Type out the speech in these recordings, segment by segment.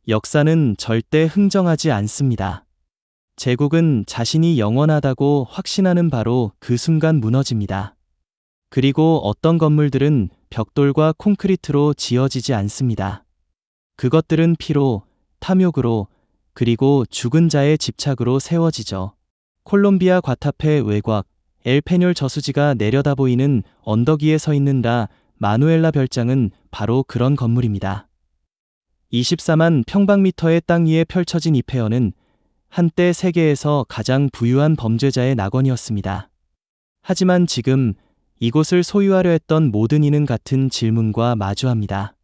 역사는 절대 흥정하지 않습니다. 제국은 자신이 영원하다고 확신하는 바로 그 순간 무너집니다. 그리고 어떤 건물들은 벽돌과 콘크리트로 지어지지 않습니다. 그것들은 피로, 탐욕으로, 그리고 죽은 자의 집착으로 세워지죠. 콜롬비아 과타페 외곽, 엘 페뇰 저수지가 내려다 보이는 언덕 위에 서 있는 라 마누엘라 별장은 바로 그런 건물입니다. 24만 평방미터의 땅 위에 펼쳐진 이 폐허는 한때 세계에서 가장 부유한 범죄자의 낙원이었습니다. 하지만 지금 이곳을 소유하려 했던 모든 이는 같은 질문과 마주합니다.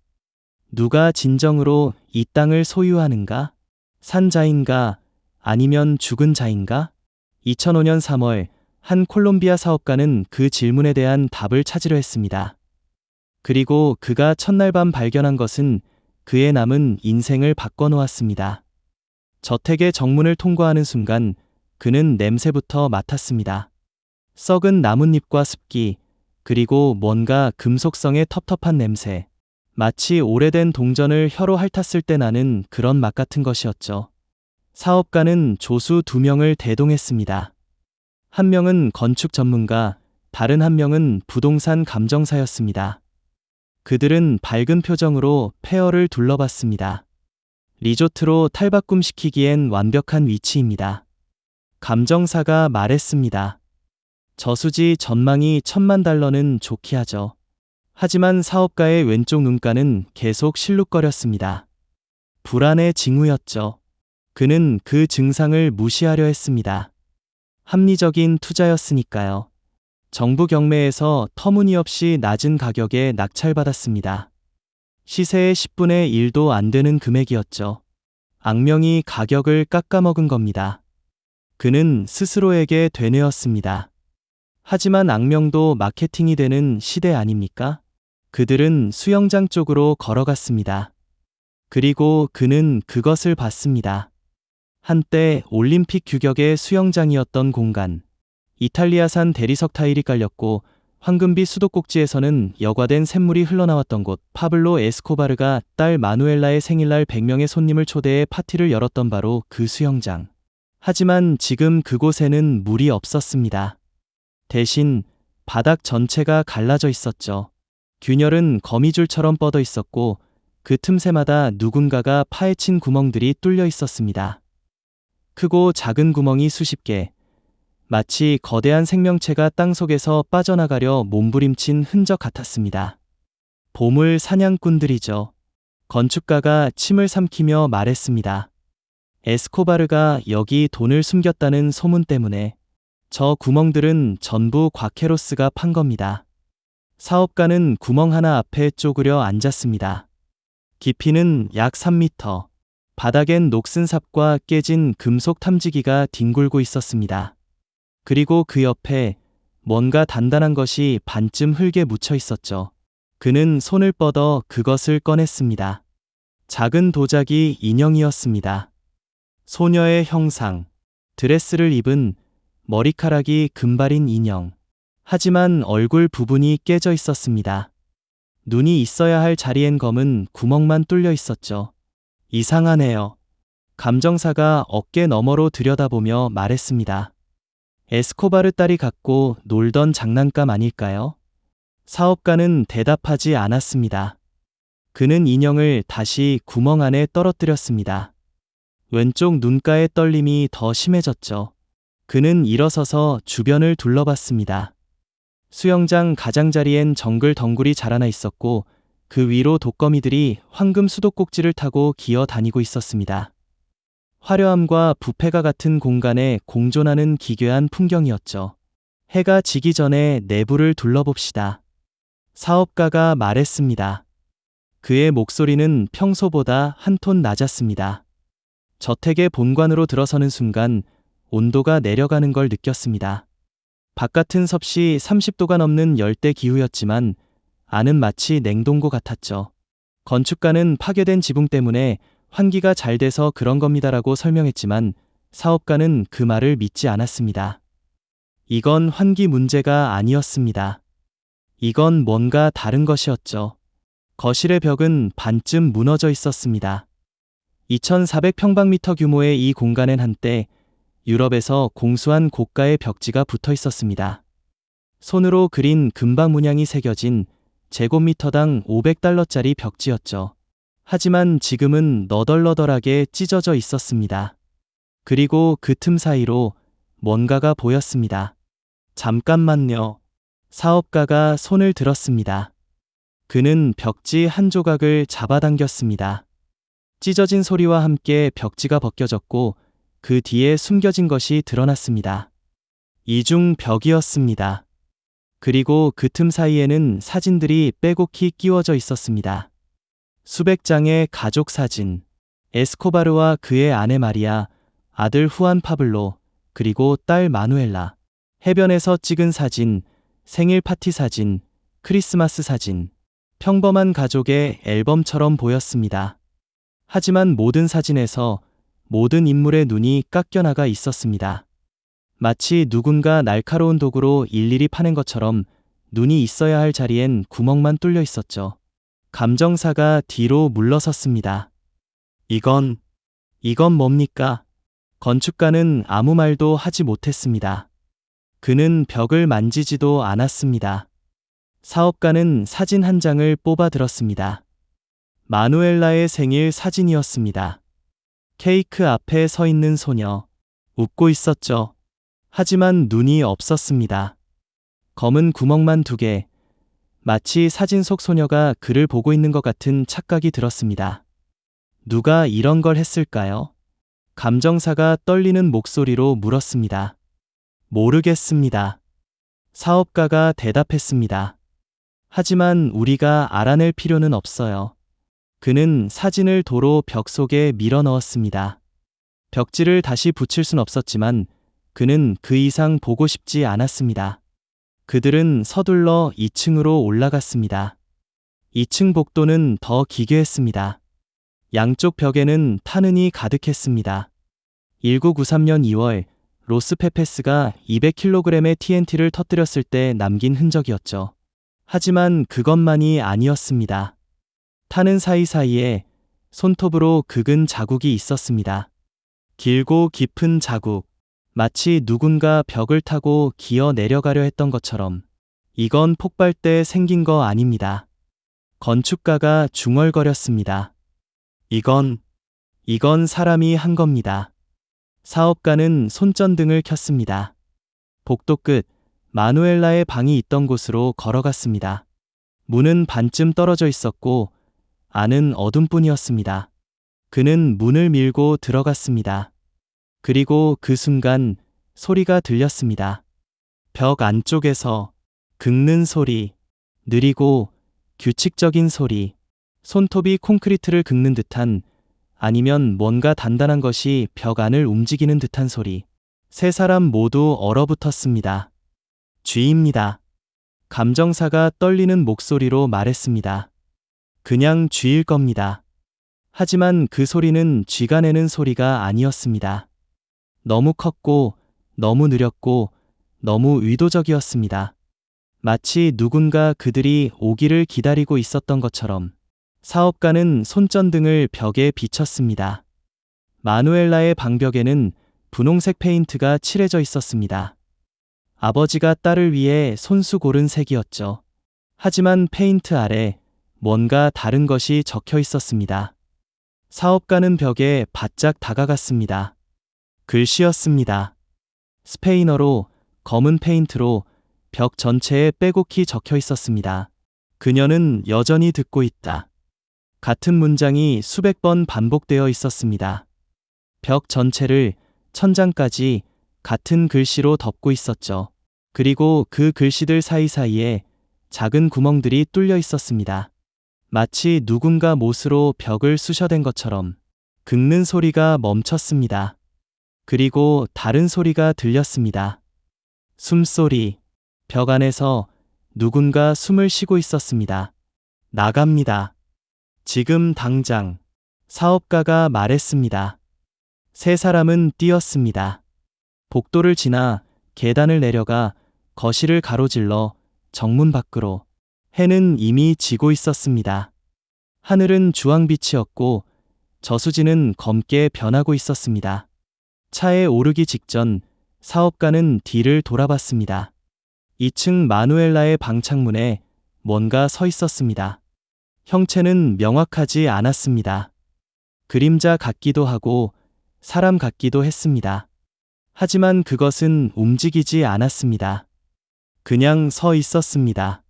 누가 진정으로 이 땅을 소유하는가? 산 자인가? 아니면 죽은 자인가? 2005년 3월 한 콜롬비아 사업가는 그 질문에 대한 답을 찾으려 했습니다. 그리고 그가 첫날 밤 발견한 것은 그의 남은 인생을 바꿔놓았습니다. 저택의 정문을 통과하는 순간 그는 냄새부터 맡았습니다. 썩은 나뭇잎과 습기, 그리고 뭔가 금속성의 텁텁한 냄새. 마치 오래된 동전을 혀로 핥았을 때 나는 그런 맛 같은 것이었죠. 사업가는 조수 2명을 대동했습니다. 한 명은 건축 전문가, 다른 한 명은 부동산 감정사였습니다. 그들은 밝은 표정으로 폐허를 둘러봤습니다. 리조트로 탈바꿈시키기엔 완벽한 위치입니다. 감정사가 말했습니다. 저수지 전망이 $10,000는 좋게 하죠. 하지만 사업가의 왼쪽 눈가는 계속 실룩거렸습니다. 불안의 징후였죠. 그는 그 증상을 무시하려 했습니다. 합리적인 투자였으니까요. 정부 경매에서 터무니없이 낮은 가격에 낙찰받았습니다. 시세의 10분의 1도 안 되는 금액이었죠. 악명이 가격을 깎아먹은 겁니다. 그는 스스로에게 되뇌었습니다. 하지만 악명도 마케팅이 되는 시대 아닙니까? 그들은 수영장 쪽으로 걸어갔습니다. 그리고 그는 그것을 봤습니다. 한때 올림픽 규격의 수영장이었던 공간. 이탈리아산 대리석 타일이 깔렸고 황금빛 수도꼭지에서는 여과된 샘물이 흘러나왔던 곳. 파블로 에스코바르가 딸 마누엘라의 생일날 100명의 손님을 초대해 파티를 열었던 바로 그 수영장. 하지만 지금 그곳에는 물이 없었습니다. 대신 바닥 전체가 갈라져 있었죠. 균열은 거미줄처럼 뻗어 있었고 그 틈새마다 누군가가 파헤친 구멍들이 뚫려 있었습니다. 크고 작은 구멍이 수십 개. 마치 거대한 생명체가 땅속에서 빠져나가려 몸부림친 흔적 같았습니다. 보물 사냥꾼들이죠. 건축가가 침을 삼키며 말했습니다. 에스코바르가 여기 돈을 숨겼다는 소문 때문에 저 구멍들은 전부 과케로스가 판 겁니다. 사업가는 구멍 하나 앞에 쪼그려 앉았습니다. 깊이는 약 3m. 바닥엔 녹슨 삽과 깨진 금속 탐지기가 뒹굴고 있었습니다. 그리고 그 옆에 뭔가 단단한 것이 반쯤 흙에 묻혀 있었죠. 그는 손을 뻗어 그것을 꺼냈습니다. 작은 도자기 인형이었습니다. 소녀의 형상, 드레스를 입은 머리카락이 금발인 인형. 하지만 얼굴 부분이 깨져 있었습니다. 눈이 있어야 할 자리엔 검은 구멍만 뚫려 있었죠. 이상하네요. 감정사가 어깨 너머로 들여다보며 말했습니다. 에스코바르 딸이 갖고 놀던 장난감 아닐까요? 사업가는 대답하지 않았습니다. 그는 인형을 다시 구멍 안에 떨어뜨렸습니다. 왼쪽 눈가의 떨림이 더 심해졌죠. 그는 일어서서 주변을 둘러봤습니다. 수영장 가장자리엔 정글 덩굴이 자라나 있었고 그 위로 독거미들이 황금 수도꼭지를 타고 기어 다니고 있었습니다. 화려함과 부패가 같은 공간에 공존하는 기괴한 풍경이었죠. 해가 지기 전에 내부를 둘러봅시다. 사업가가 말했습니다. 그의 목소리는 평소보다 한 톤 낮았습니다. 저택의 본관으로 들어서는 순간 온도가 내려가는 걸 느꼈습니다. 바깥은 섭씨 30도가 넘는 열대 기후였지만 안은 마치 냉동고 같았죠. 건축가는 파괴된 지붕 때문에 환기가 잘 돼서 그런 겁니다라고 설명했지만 사업가는 그 말을 믿지 않았습니다. 이건 환기 문제가 아니었습니다. 이건 뭔가 다른 것이었죠. 거실의 벽은 반쯤 무너져 있었습니다. 2400평방미터 규모의 이 공간엔 한때 유럽에서 공수한 고가의 벽지가 붙어 있었습니다. 손으로 그린 금박 문양이 새겨진 제곱미터당 500달러짜리 벽지였죠. 하지만 지금은 너덜너덜하게 찢어져 있었습니다. 그리고 그 틈 사이로 뭔가가 보였습니다. 잠깐만요. 사업가가 손을 들었습니다. 그는 벽지 한 조각을 잡아당겼습니다. 찢어진 소리와 함께 벽지가 벗겨졌고 그 뒤에 숨겨진 것이 드러났습니다. 이중 벽이었습니다. 그리고 그 틈 사이에는 사진들이 빼곡히 끼워져 있었습니다. 수백 장의 가족 사진, 에스코바르와 그의 아내 마리아, 아들 후안 파블로, 그리고 딸 마누엘라. 해변에서 찍은 사진, 생일 파티 사진, 크리스마스 사진. 평범한 가족의 앨범처럼 보였습니다. 하지만 모든 사진에서 모든 인물의 눈이 깎여나가 있었습니다. 마치 누군가 날카로운 도구로 일일이 파낸 것처럼 눈이 있어야 할 자리엔 구멍만 뚫려 있었죠. 감정사가 뒤로 물러섰습니다. 이건 뭡니까? 건축가는 아무 말도 하지 못했습니다. 그는 벽을 만지지도 않았습니다. 사업가는 사진 한 장을 뽑아 들었습니다. 마누엘라의 생일 사진이었습니다. 케이크 앞에 서 있는 소녀. 웃고 있었죠. 하지만 눈이 없었습니다. 검은 구멍만 2개. 마치 사진 속 소녀가 그를 보고 있는 것 같은 착각이 들었습니다. 누가 이런 걸 했을까요? 감정사가 떨리는 목소리로 물었습니다. 모르겠습니다. 사업가가 대답했습니다. 하지만 우리가 알아낼 필요는 없어요. 그는 사진을 도로 벽 속에 밀어 넣었습니다. 벽지를 다시 붙일 순 없었지만 그는 그 이상 보고 싶지 않았습니다. 그들은 서둘러 2층으로 올라갔습니다. 2층 복도는 더 기괴했습니다. 양쪽 벽에는 탄흔이 가득했습니다. 1993년 2월 로스 페페스가 200kg의 TNT를 터뜨렸을 때 남긴 흔적이었죠. 하지만 그것만이 아니었습니다. 탄흔 사이사이에 손톱으로 긁은 자국이 있었습니다. 길고 깊은 자국, 마치 누군가 벽을 타고 기어 내려가려 했던 것처럼. 이건 폭발 때 생긴 거 아닙니다. 건축가가 중얼거렸습니다. 이건 사람이 한 겁니다. 사업가는 손전등을 켰습니다. 복도 끝, 마누엘라의 방이 있던 곳으로 걸어갔습니다. 문은 반쯤 떨어져 있었고 안은 어둠뿐이었습니다. 그는 문을 밀고 들어갔습니다. 그리고 그 순간 소리가 들렸습니다. 벽 안쪽에서 긁는 소리, 느리고 규칙적인 소리, 손톱이 콘크리트를 긁는 듯한, 아니면 뭔가 단단한 것이 벽 안을 움직이는 듯한 소리. 세 사람 모두 얼어붙었습니다. 쥐입니다. 감정사가 떨리는 목소리로 말했습니다. 그냥 쥐일 겁니다. 하지만 그 소리는 쥐가 내는 소리가 아니었습니다. 너무 컸고, 너무 느렸고, 너무 의도적이었습니다. 마치 누군가 그들이 오기를 기다리고 있었던 것처럼. 사업가는 손전등을 벽에 비쳤습니다. 마누엘라의 방벽에는 분홍색 페인트가 칠해져 있었습니다. 아버지가 딸을 위해 손수 고른 색이었죠. 하지만 페인트 아래 뭔가 다른 것이 적혀 있었습니다. 사업가는 벽에 바짝 다가갔습니다. 글씨였습니다. 스페인어로 검은 페인트로 벽 전체에 빼곡히 적혀 있었습니다. 그녀는 여전히 듣고 있다. 같은 문장이 수백 번 반복되어 있었습니다. 벽 전체를 천장까지 같은 글씨로 덮고 있었죠. 그리고 그 글씨들 사이사이에 작은 구멍들이 뚫려 있었습니다. 마치 누군가 못으로 벽을 쑤셔댄 것처럼. 긁는 소리가 멈췄습니다. 그리고 다른 소리가 들렸습니다. 숨소리. 벽 안에서 누군가 숨을 쉬고 있었습니다. 나갑니다. 지금 당장. 사업가가 말했습니다. 세 사람은 뛰었습니다. 복도를 지나 계단을 내려가 거실을 가로질러 정문 밖으로. 해는 이미 지고 있었습니다. 하늘은 주황빛이었고 저수지는 검게 변하고 있었습니다. 차에 오르기 직전 사업가는 뒤를 돌아봤습니다. 2층 마누엘라의 방창문에 뭔가 서 있었습니다. 형체는 명확하지 않았습니다. 그림자 같기도 하고 사람 같기도 했습니다. 하지만 그것은 움직이지 않았습니다. 그냥 서 있었습니다.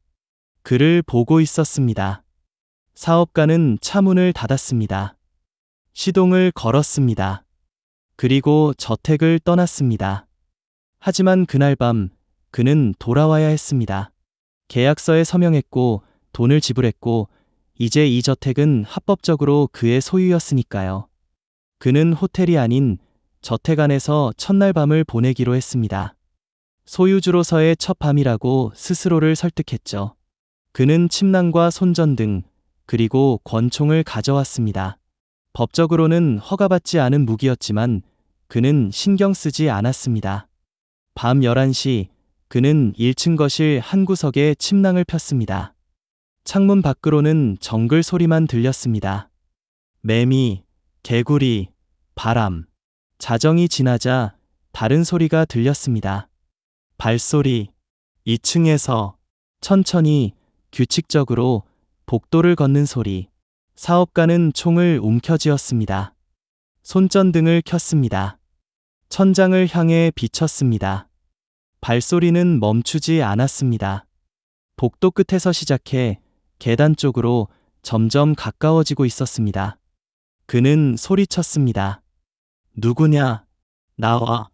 그를 보고 있었습니다. 사업가는 차 문을 닫았습니다. 시동을 걸었습니다. 그리고 저택을 떠났습니다. 하지만 그날 밤 그는 돌아와야 했습니다. 계약서에 서명했고 돈을 지불했고 이제 이 저택은 합법적으로 그의 소유였으니까요. 그는 호텔이 아닌 저택 안에서 첫날 밤을 보내기로 했습니다. 소유주로서의 첫 밤이라고 스스로를 설득했죠. 그는 침낭과 손전등 그리고 권총을 가져왔습니다. 법적으로는 허가받지 않은 무기였지만 그는 신경 쓰지 않았습니다. 밤 11시 그는 1층 거실 한 구석에 침낭을 폈습니다. 창문 밖으로는 정글 소리만 들렸습니다. 매미, 개구리, 바람. 자정이 지나자 다른 소리가 들렸습니다. 발소리. 2층에서 천천히 규칙적으로 복도를 걷는 소리. 사업가는 총을 움켜쥐었습니다. 손전등을 켰습니다. 천장을 향해 비쳤습니다. 발소리는 멈추지 않았습니다. 복도 끝에서 시작해 계단 쪽으로 점점 가까워지고 있었습니다. 그는 소리쳤습니다. 누구냐? 나와.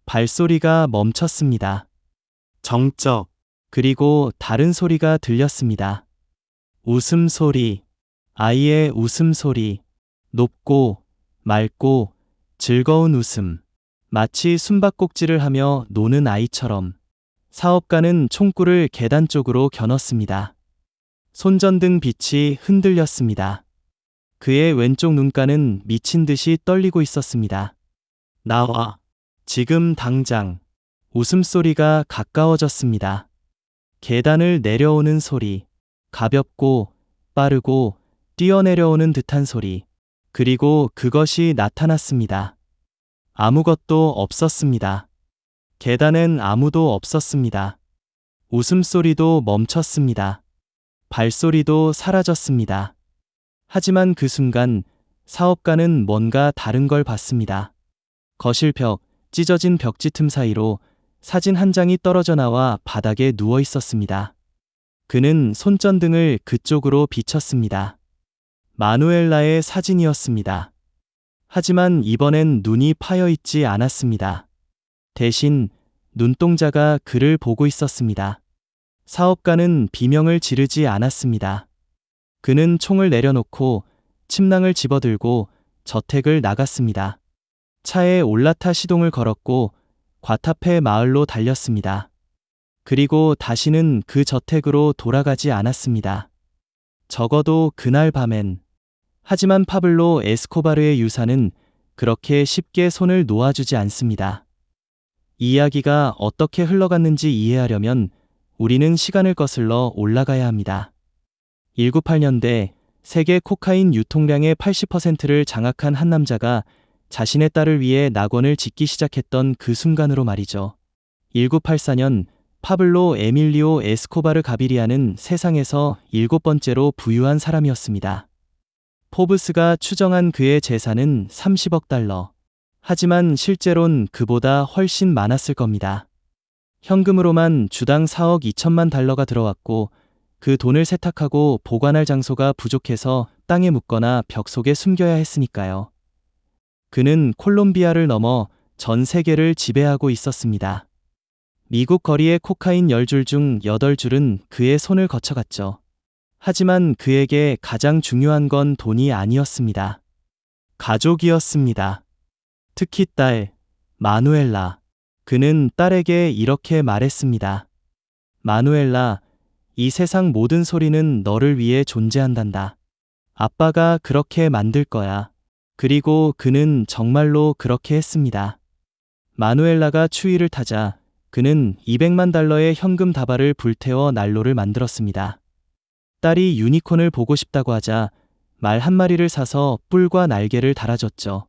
발소리가 멈췄습니다. 정적. 그리고 다른 소리가 들렸습니다. 웃음소리. 아이의 웃음소리. 높고 맑고 즐거운 웃음. 마치 숨바꼭질을 하며 노는 아이처럼. 사업가는 총구를 계단 쪽으로 겨눴습니다. 손전등 빛이 흔들렸습니다. 그의 왼쪽 눈가는 미친 듯이 떨리고 있었습니다. 나와. 지금 당장. 웃음소리가 가까워졌습니다. 계단을 내려오는 소리. 가볍고 빠르고 뛰어내려오는 듯한 소리. 그리고 그것이 나타났습니다. 아무것도 없었습니다. 계단엔 아무도 없었습니다. 웃음소리도 멈췄습니다. 발소리도 사라졌습니다. 하지만 그 순간 사업가는 뭔가 다른 걸 봤습니다. 거실 벽, 찢어진 벽지 틈 사이로 사진 한 장이 떨어져 나와 바닥에 누워 있었습니다. 그는 손전등을 그쪽으로 비췄습니다. 마누엘라의 사진이었습니다. 하지만 이번엔 눈이 파여 있지 않았습니다. 대신 눈동자가 그를 보고 있었습니다. 사업가는 비명을 지르지 않았습니다. 그는 총을 내려놓고 침낭을 집어들고 저택을 나갔습니다. 차에 올라타 시동을 걸었고 과타페 마을로 달렸습니다. 그리고 다시는 그 저택으로 돌아가지 않았습니다. 적어도 그날 밤엔. 하지만 파블로 에스코바르의 유산은 그렇게 쉽게 손을 놓아주지 않습니다. 이 이야기가 어떻게 흘러갔는지 이해하려면 우리는 시간을 거슬러 올라가야 합니다. 1998년대 세계 코카인 유통량의 80%를 장악한 한 남자가 자신의 딸을 위해 낙원을 짓기 시작했던 그 순간으로 말이죠. 1984년 파블로 에밀리오 에스코바르 가비리아는 세상에서 7번째로 부유한 사람이었습니다. 포브스가 추정한 그의 재산은 30억 달러. 하지만 실제론 그보다 훨씬 많았을 겁니다. 현금으로만 주당 4억 2천만 달러가 들어왔고 그 돈을 세탁하고 보관할 장소가 부족해서 땅에 묻거나 벽 속에 숨겨야 했으니까요. 그는 콜롬비아를 넘어 전 세계를 지배하고 있었습니다. 미국 거리의 코카인 10줄 중 8줄은 그의 손을 거쳐갔죠. 하지만 그에게 가장 중요한 건 돈이 아니었습니다. 가족이었습니다. 특히 딸, 마누엘라. 그는 딸에게 이렇게 말했습니다. 마누엘라, 이 세상 모든 소리는 너를 위해 존재한단다. 아빠가 그렇게 만들 거야. 그리고 그는 정말로 그렇게 했습니다. 마누엘라가 추위를 타자 그는 200만 달러의 현금 다발을 불태워 난로를 만들었습니다. 딸이 유니콘을 보고 싶다고 하자 말 한 마리를 사서 뿔과 날개를 달아줬죠.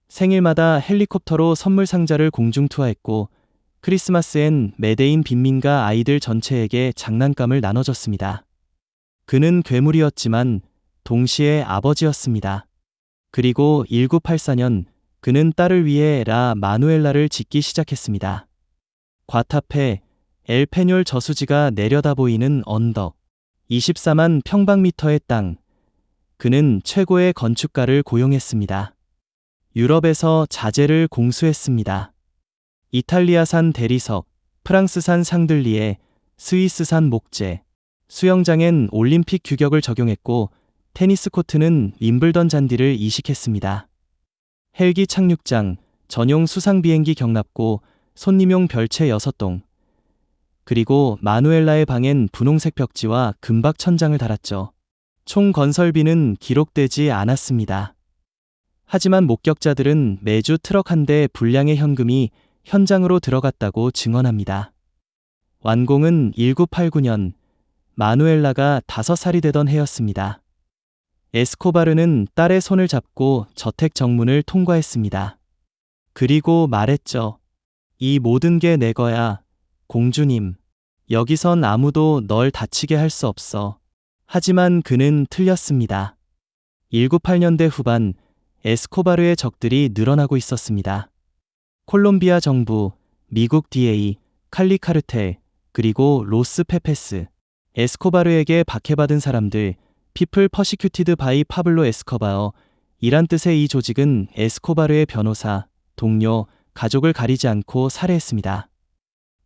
생일마다 헬리콥터로 선물 상자를 공중 투하했고 크리스마스엔 메데인 빈민가 아이들 전체에게 장난감을 나눠줬습니다. 그는 괴물이었지만 동시에 아버지였습니다. 그리고 1984년 그는 딸을 위해 라 마누엘라를 짓기 시작했습니다. 과탑해 엘 페뇰 저수지가 내려다 보이는 언덕, 24만 평방미터의 땅. 그는 최고의 건축가를 고용했습니다. 유럽에서 자재를 공수했습니다. 이탈리아산 대리석, 프랑스산 샹들리에, 스위스산 목재, 수영장엔 올림픽 규격을 적용했고 테니스 코트는 윈블던 잔디를 이식했습니다. 헬기 착륙장, 전용 수상 비행기 경납고 손님용 별채 6동. 그리고 마누엘라의 방엔 분홍색 벽지와 금박 천장을 달았죠. 총 건설비는 기록되지 않았습니다. 하지만 목격자들은 매주 트럭 한 대 분량의 현금이 현장으로 들어갔다고 증언합니다. 완공은 1989년, 마누엘라가 5살이 되던 해였습니다. 에스코바르는 딸의 손을 잡고 저택 정문을 통과했습니다. 그리고 말했죠. 이 모든 게 내 거야, 공주님. 여기선 아무도 널 다치게 할 수 없어. 하지만 그는 틀렸습니다. 1980년대 후반, 에스코바르의 적들이 늘어나고 있었습니다. 콜롬비아 정부, 미국 DA, 칼리 카르텔, 그리고 로스 페페스. 에스코바르에게 박해받은 사람들, 피플 퍼시큐티드 바이 파블로 에스코바어. 이란 뜻의 이 조직은 에스코바르의 변호사, 동료, 가족을 가리지 않고 살해했습니다.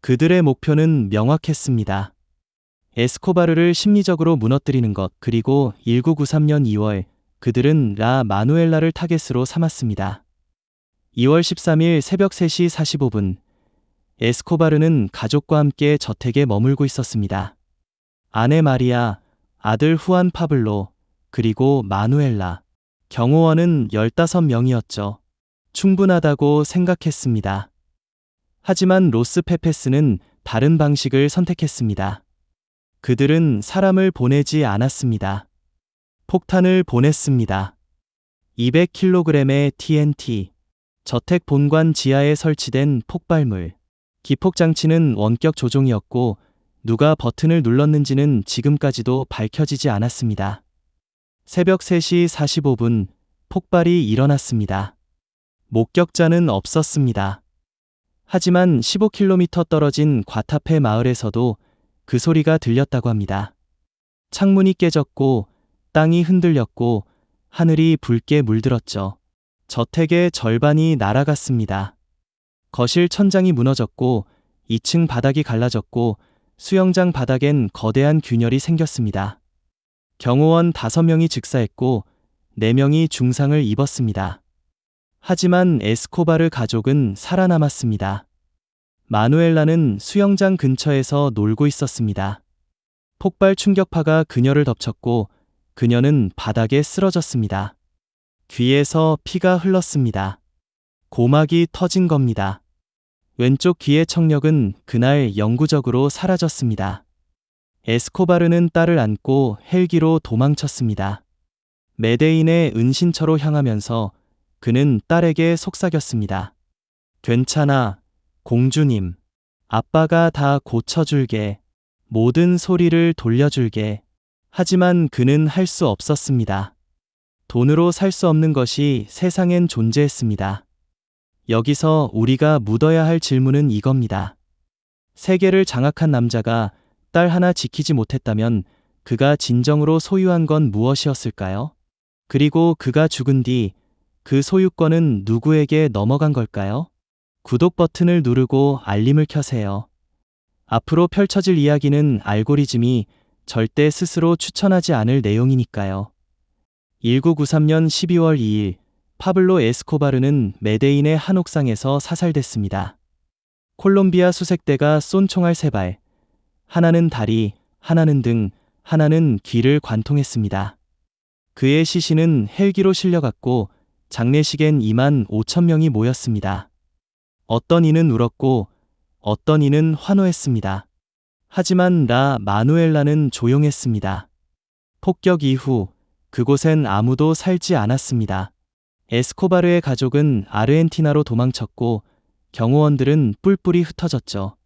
그들의 목표는 명확했습니다. 에스코바르를 심리적으로 무너뜨리는 것. 그리고 1993년 2월 그들은 라 마누엘라를 타겟으로 삼았습니다. 2월 13일 새벽 3시 45분 에스코바르는 가족과 함께 저택에 머물고 있었습니다. 아내 마리아, 아들 후안 파블로, 그리고 마누엘라. 경호원은 15명이었죠. 충분하다고 생각했습니다. 하지만 로스 페페스는 다른 방식을 선택했습니다. 그들은 사람을 보내지 않았습니다. 폭탄을 보냈습니다. 200kg의 TNT. 저택 본관 지하에 설치된 폭발물. 기폭장치는 원격 조종이었고 누가 버튼을 눌렀는지는 지금까지도 밝혀지지 않았습니다. 새벽 3시 45분 폭발이 일어났습니다. 목격자는 없었습니다. 하지만 15km 떨어진 과타페 마을에서도 그 소리가 들렸다고 합니다. 창문이 깨졌고 땅이 흔들렸고 하늘이 붉게 물들었죠. 저택의 절반이 날아갔습니다. 거실 천장이 무너졌고 2층 바닥이 갈라졌고 수영장 바닥엔 거대한 균열이 생겼습니다. 경호원 5명이 즉사했고 4명이 중상을 입었습니다. 하지만 에스코바르 가족은 살아남았습니다. 마누엘라는 수영장 근처에서 놀고 있었습니다. 폭발 충격파가 그녀를 덮쳤고 그녀는 바닥에 쓰러졌습니다. 귀에서 피가 흘렀습니다. 고막이 터진 겁니다. 왼쪽 귀의 청력은 그날 영구적으로 사라졌습니다. 에스코바르는 딸을 안고 헬기로 도망쳤습니다. 메데인의 은신처로 향하면서 그는 딸에게 속삭였습니다. 괜찮아, 공주님. 아빠가 다 고쳐줄게. 모든 소리를 돌려줄게. 하지만 그는 할 수 없었습니다. 돈으로 살 수 없는 것이 세상엔 존재했습니다. 여기서 우리가 묻어야 할 질문은 이겁니다. 세계를 장악한 남자가 딸 하나 지키지 못했다면 그가 진정으로 소유한 건 무엇이었을까요? 그리고 그가 죽은 뒤 그 소유권은 누구에게 넘어간 걸까요? 구독 버튼을 누르고 알림을 켜세요. 앞으로 펼쳐질 이야기는 알고리즘이 절대 스스로 추천하지 않을 내용이니까요. 1993년 12월 2일 파블로 에스코바르는 메데인의 한 옥상에서 사살됐습니다. 콜롬비아 수색대가 쏜 총알 3발, 하나는 다리, 하나는 등, 하나는 귀를 관통했습니다. 그의 시신은 헬기로 실려갔고 장례식엔 2만 5천 명이 모였습니다. 어떤 이는 울었고 어떤 이는 환호했습니다. 하지만 라 마누엘라는 조용했습니다. 폭격 이후 그곳엔 아무도 살지 않았습니다. 에스코바르의 가족은 아르헨티나로 도망쳤고 경호원들은 뿔뿔이 흩어졌죠.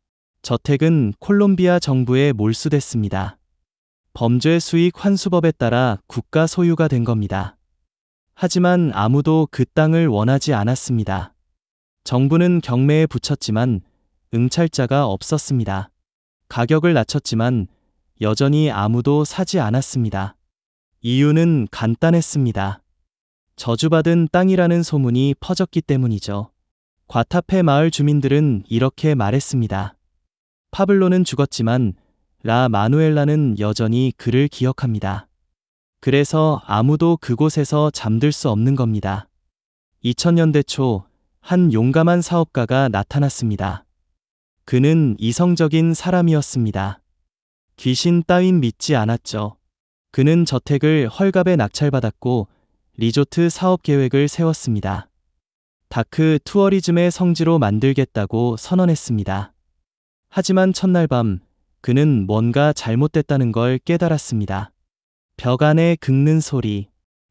저택은 콜롬비아 정부에 몰수됐습니다. 범죄 수익 환수법에 따라 국가 소유가 된 겁니다. 하지만 아무도 그 땅을 원하지 않았습니다. 정부는 경매에 붙였지만 응찰자가 없었습니다. 가격을 낮췄지만 여전히 아무도 사지 않았습니다. 이유는 간단했습니다. 저주받은 땅이라는 소문이 퍼졌기 때문이죠. 과타페 마을 주민들은 이렇게 말했습니다. 파블로는 죽었지만 라 마누엘라는 여전히 그를 기억합니다. 그래서 아무도 그곳에서 잠들 수 없는 겁니다. 2000년대 초 한 용감한 사업가가 나타났습니다. 그는 이성적인 사람이었습니다. 귀신 따윈 믿지 않았죠. 그는 저택을 헐값에 낙찰받았고 리조트 사업 계획을 세웠습니다. 다크 투어리즘의 성지로 만들겠다고 선언했습니다. 하지만 첫날 밤 그는 뭔가 잘못됐다는 걸 깨달았습니다. 벽 안에 긁는 소리,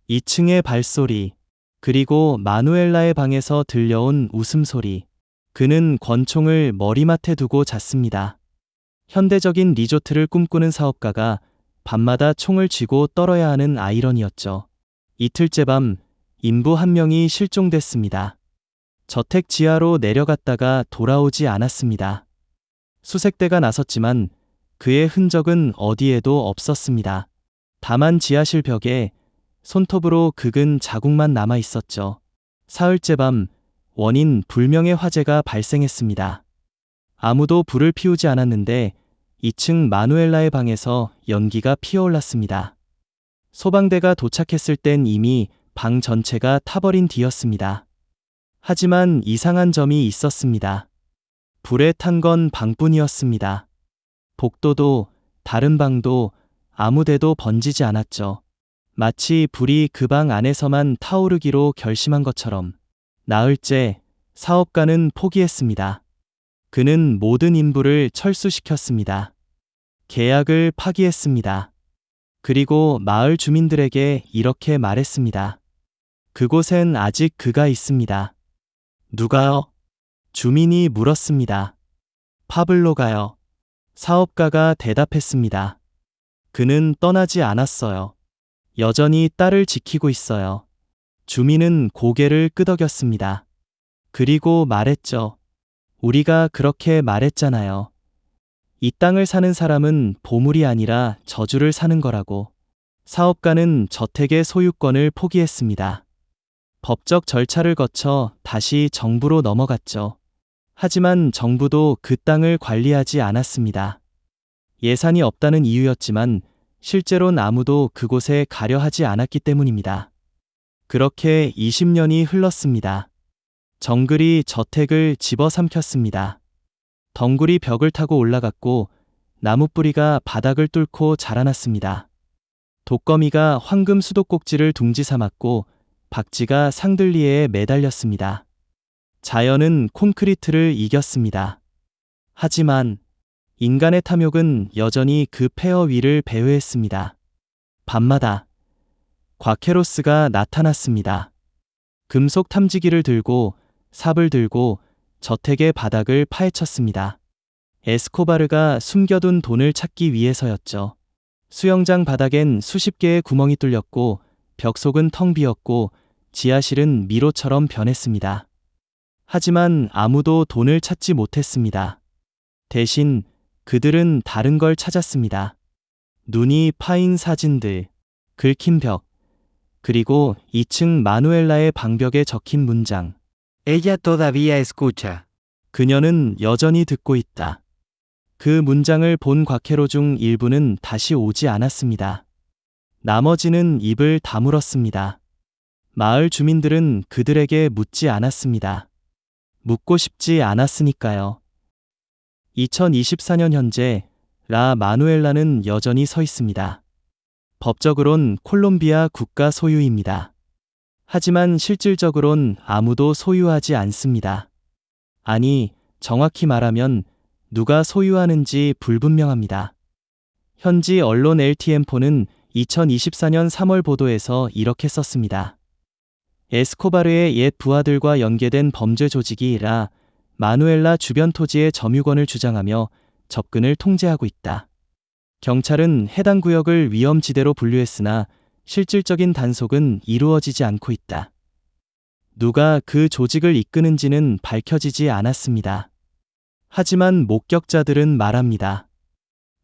2층의 발소리, 그리고 마누엘라의 방에서 들려온 웃음소리. 그는 권총을 머리맡에 두고 잤습니다. 현대적인 리조트를 꿈꾸는 사업가가 밤마다 총을 쥐고 떨어야 하는 아이러니였죠. 이틀째 밤 인부 한 명이 실종됐습니다. 저택 지하로 내려갔다가 돌아오지 않았습니다. 수색대가 나섰지만 그의 흔적은 어디에도 없었습니다. 다만 지하실 벽에 손톱으로 긁은 자국만 남아 있었죠. 사흘째 밤 원인 불명의 화재가 발생했습니다. 아무도 불을 피우지 않았는데 2층 마누엘라의 방에서 연기가 피어올랐습니다. 소방대가 도착했을 땐 이미 방 전체가 타버린 뒤였습니다. 하지만 이상한 점이 있었습니다. 불에 탄 건 방뿐이었습니다. 복도도 다른 방도 아무데도 번지지 않았죠. 마치 불이 그 방 안에서만 타오르기로 결심한 것처럼. 나흘째 사업가는 포기했습니다. 그는 모든 인부를 철수시켰습니다. 계약을 파기했습니다. 그리고 마을 주민들에게 이렇게 말했습니다. 그곳엔 아직 그가 있습니다. 누가요? 주민이 물었습니다. 파블로가요. 사업가가 대답했습니다. 그는 떠나지 않았어요. 여전히 딸을 지키고 있어요. 주민은 고개를 끄덕였습니다. 그리고 말했죠. 우리가 그렇게 말했잖아요. 이 땅을 사는 사람은 보물이 아니라 저주를 사는 거라고. 사업가는 저택의 소유권을 포기했습니다. 법적 절차를 거쳐 다시 정부로 넘어갔죠. 하지만 정부도 그 땅을 관리하지 않았습니다. 예산이 없다는 이유였지만 실제로는 아무도 그곳에 가려 하지 않았기 때문입니다. 그렇게 20년이 흘렀습니다. 정글이 저택을 집어삼켰습니다. 덩굴이 벽을 타고 올라갔고 나무뿌리가 바닥을 뚫고 자라났습니다. 독거미가 황금 수도꼭지를 둥지 삼았고 박쥐가 상들리에에 매달렸습니다. 자연은 콘크리트를 이겼습니다. 하지만 인간의 탐욕은 여전히 그 폐허 위를 배회했습니다. 밤마다 과케로스가 나타났습니다. 금속 탐지기를 들고 삽을 들고 저택의 바닥을 파헤쳤습니다. 에스코바르가 숨겨둔 돈을 찾기 위해서였죠. 수영장 바닥엔 수십 개의 구멍이 뚫렸고 벽 속은 텅 비었고 지하실은 미로처럼 변했습니다. 하지만 아무도 돈을 찾지 못했습니다. 대신 그들은 다른 걸 찾았습니다. 눈이 파인 사진들, 긁힌 벽, 그리고 2층 마누엘라의 방벽에 적힌 문장. Ella todavía escucha. 그녀는 여전히 듣고 있다. 그 문장을 본 과케로 중 일부는 다시 오지 않았습니다. 나머지는 입을 다물었습니다. 마을 주민들은 그들에게 묻지 않았습니다. 묻고 싶지 않았으니까요. 2024년 현재 라 마누엘라는 여전히 서 있습니다. 법적으론 콜롬비아 국가 소유입니다. 하지만 실질적으론 아무도 소유하지 않습니다. 아니, 정확히 말하면 누가 소유하는지 불분명합니다. 현지 언론 El Tiempo는 2024년 3월 보도에서 이렇게 썼습니다. 에스코바르의 옛 부하들과 연계된 범죄 조직이 라 마누엘라 주변 토지의 점유권을 주장하며 접근을 통제하고 있다. 경찰은 해당 구역을 위험지대로 분류했으나 실질적인 단속은 이루어지지 않고 있다. 누가 그 조직을 이끄는지는 밝혀지지 않았습니다. 하지만 목격자들은 말합니다.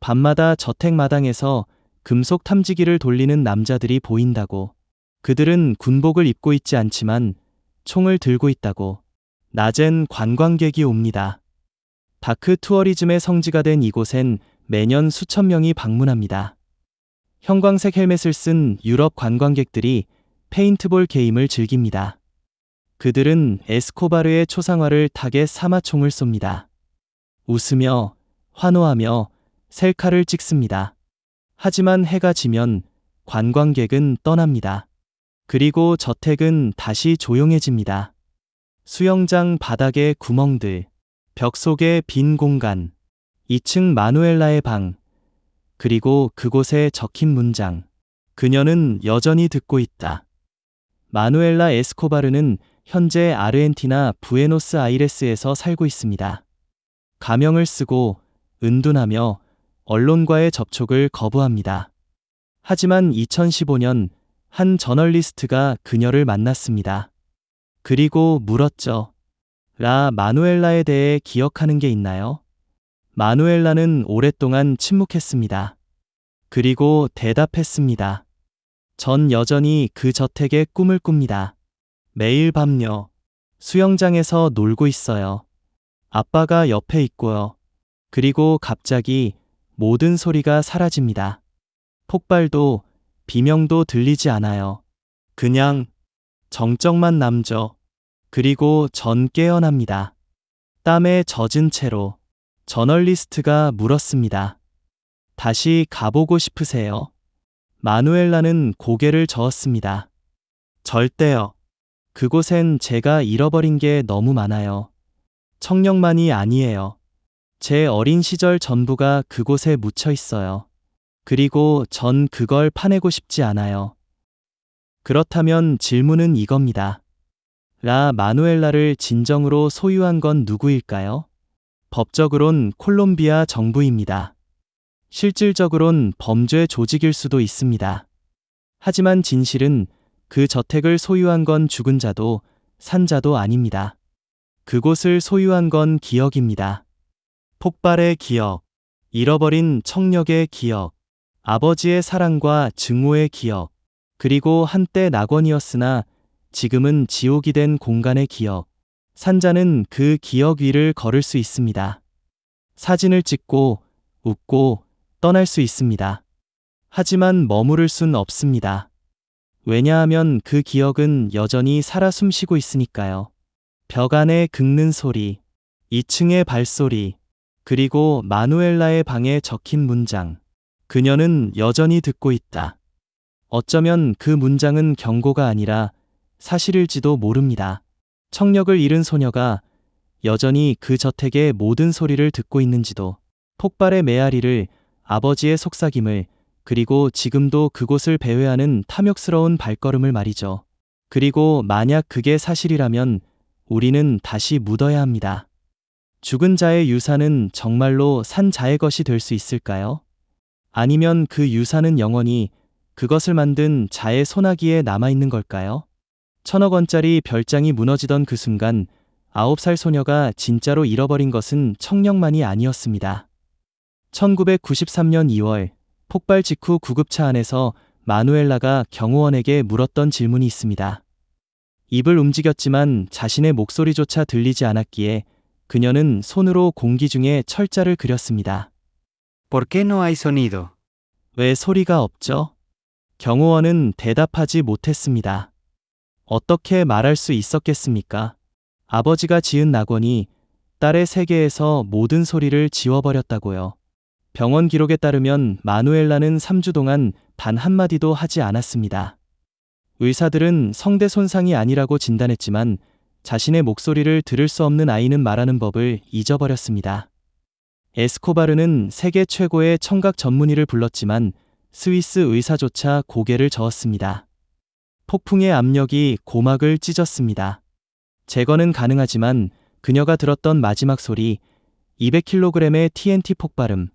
밤마다 저택 마당에서 금속 탐지기를 돌리는 남자들이 보인다고. 그들은 군복을 입고 있지 않지만 총을 들고 있다고. 낮엔 관광객이 옵니다. 다크 투어리즘의 성지가 된 이곳엔 매년 수천 명이 방문합니다. 형광색 헬멧을 쓴 유럽 관광객들이 페인트볼 게임을 즐깁니다. 그들은 에스코바르의 초상화를 타겟 삼아 총을 쏩니다. 웃으며 환호하며 셀카를 찍습니다. 하지만 해가 지면 관광객은 떠납니다. 그리고 저택은 다시 조용해집니다. 수영장 바닥에 구멍들, 벽 속에 빈 공간, 2층 마누엘라의 방, 그리고 그곳에 적힌 문장. 그녀는 여전히 듣고 있다. 마누엘라 에스코바르는 현재 아르헨티나 부에노스아이레스에서 살고 있습니다. 가명을 쓰고 은둔하며 언론과의 접촉을 거부합니다. 하지만 2015년 한 저널리스트가 그녀를 만났습니다. 그리고 물었죠. 라 마누엘라에 대해 기억하는 게 있나요? 마누엘라는 오랫동안 침묵했습니다. 그리고 대답했습니다. 전 여전히 그 저택의 꿈을 꿉니다. 매일 밤요. 수영장에서 놀고 있어요. 아빠가 옆에 있고요. 그리고 갑자기 모든 소리가 사라집니다. 폭발도 비명도 들리지 않아요. 그냥 정적만 남죠. 그리고 전 깨어납니다. 땀에 젖은 채로. 저널리스트가 물었습니다. 다시 가보고 싶으세요? 마누엘라는 고개를 저었습니다. 절대요. 그곳엔 제가 잃어버린 게 너무 많아요. 청력만이 아니에요. 제 어린 시절 전부가 그곳에 묻혀 있어요. 그리고 전 그걸 파내고 싶지 않아요. 그렇다면 질문은 이겁니다. 라 마누엘라를 진정으로 소유한 건 누구일까요? 법적으론 콜롬비아 정부입니다. 실질적으론 범죄 조직일 수도 있습니다. 하지만 진실은 그 저택을 소유한 건 죽은 자도 산 자도 아닙니다. 그곳을 소유한 건 기억입니다. 폭발의 기억, 잃어버린 청력의 기억, 아버지의 사랑과 증오의 기억, 그리고 한때 낙원이었으나 지금은 지옥이 된 공간의 기억. 산자는 그 기억 위를 걸을 수 있습니다. 사진을 찍고 웃고 떠날 수 있습니다. 하지만 머무를 순 없습니다. 왜냐하면 그 기억은 여전히 살아 숨쉬고 있으니까요. 벽 안에 긁는 소리, 2층의 발소리, 그리고 마누엘라의 방에 적힌 문장. 그녀는 여전히 듣고 있다. 어쩌면 그 문장은 경고가 아니라 사실일지도 모릅니다. 청력을 잃은 소녀가 여전히 그 저택의 모든 소리를 듣고 있는지도. 폭발의 메아리를, 아버지의 속삭임을, 그리고 지금도 그곳을 배회하는 탐욕스러운 발걸음을 말이죠. 그리고 만약 그게 사실이라면 우리는 다시 묻어야 합니다. 죽은 자의 유산은 정말로 산 자의 것이 될 수 있을까요? 아니면 그 유산은 영원히 그것을 만든 자의 소나기에 남아있는 걸까요? 1,000억 원짜리 별장이 무너지던 그 순간 9살 소녀가 진짜로 잃어버린 것은 청력만이 아니었습니다. 1993년 2월 폭발 직후 구급차 안에서 마누엘라가 경호원에게 물었던 질문이 있습니다. 입을 움직였지만 자신의 목소리조차 들리지 않았기에 그녀는 손으로 공기 중에 철자를 그렸습니다. ¿Por qué no hay sonido? 왜 소리가 없죠? 경호원은 대답하지 못했습니다. 어떻게 말할 수 있었겠습니까? 아버지가 지은 낙원이 딸의 세계에서 모든 소리를 지워버렸다고요. 병원 기록에 따르면 마누엘라는 3주 동안 단 한마디도 하지 않았습니다. 의사들은 성대 손상이 아니라고 진단했지만 자신의 목소리를 들을 수 없는 아이는 말하는 법을 잊어버렸습니다. 에스코바르는 세계 최고의 청각 전문의를 불렀지만 스위스 의사조차 고개를 저었습니다. 폭풍의 압력이 고막을 찢었습니다. 제거는 가능하지만 그녀가 들었던 마지막 소리, 200kg의 TNT 폭발음,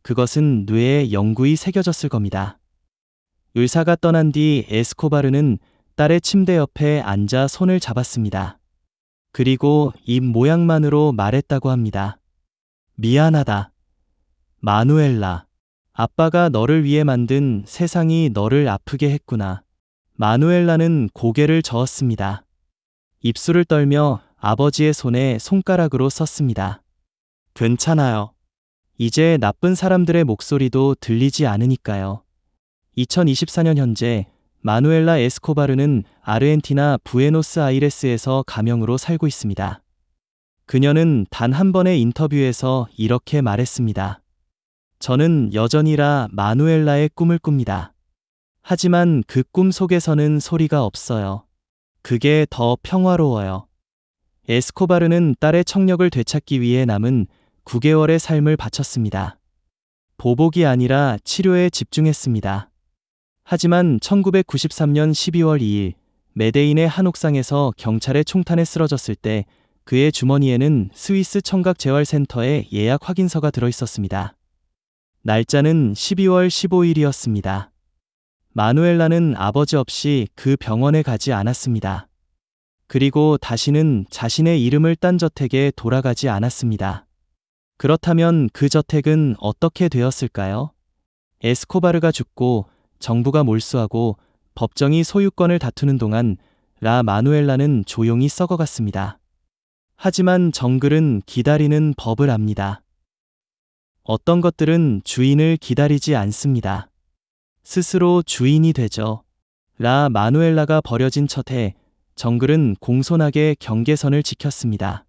그것은 뇌에 영구히 새겨졌을 겁니다. 의사가 떠난 뒤 에스코바르는 딸의 침대 옆에 앉아 손을 잡았습니다. 그리고 입 모양만으로 말했다고 합니다. 미안하다. 마누엘라. 아빠가 너를 위해 만든 세상이 너를 아프게 했구나. 마누엘라는 고개를 저었습니다. 입술을 떨며 아버지의 손에 손가락으로 썼습니다. 괜찮아요. 이제 나쁜 사람들의 목소리도 들리지 않으니까요. 2024년 현재 마누엘라 에스코바르는 아르헨티나 부에노스아이레스에서 가명으로 살고 있습니다. 그녀는 단 한 번의 인터뷰에서 이렇게 말했습니다. 저는 여전히라 마누엘라의 꿈을 꿉니다. 하지만 그 꿈 속에서는 소리가 없어요. 그게 더 평화로워요. 에스코바르는 딸의 청력을 되찾기 위해 남은 9개월의 삶을 바쳤습니다. 보복이 아니라 치료에 집중했습니다. 하지만 1993년 12월 2일 메데인의 한 옥상에서 경찰의 총탄에 쓰러졌을 때 그의 주머니에는 스위스 청각재활센터의 예약 확인서가 들어있었습니다. 날짜는 12월 15일이었습니다. 마누엘라는 아버지 없이 그 병원에 가지 않았습니다. 그리고 다시는 자신의 이름을 딴 저택에 돌아가지 않았습니다. 그렇다면 그 저택은 어떻게 되었을까요? 에스코바르가 죽고 정부가 몰수하고 법정이 소유권을 다투는 동안 라 마누엘라는 조용히 썩어갔습니다. 하지만 정글은 기다리는 법을 압니다. 어떤 것들은 주인을 기다리지 않습니다. 스스로 주인이 되죠. 라 마누엘라가 버려진 첫 해, 정글은 공손하게 경계선을 지켰습니다.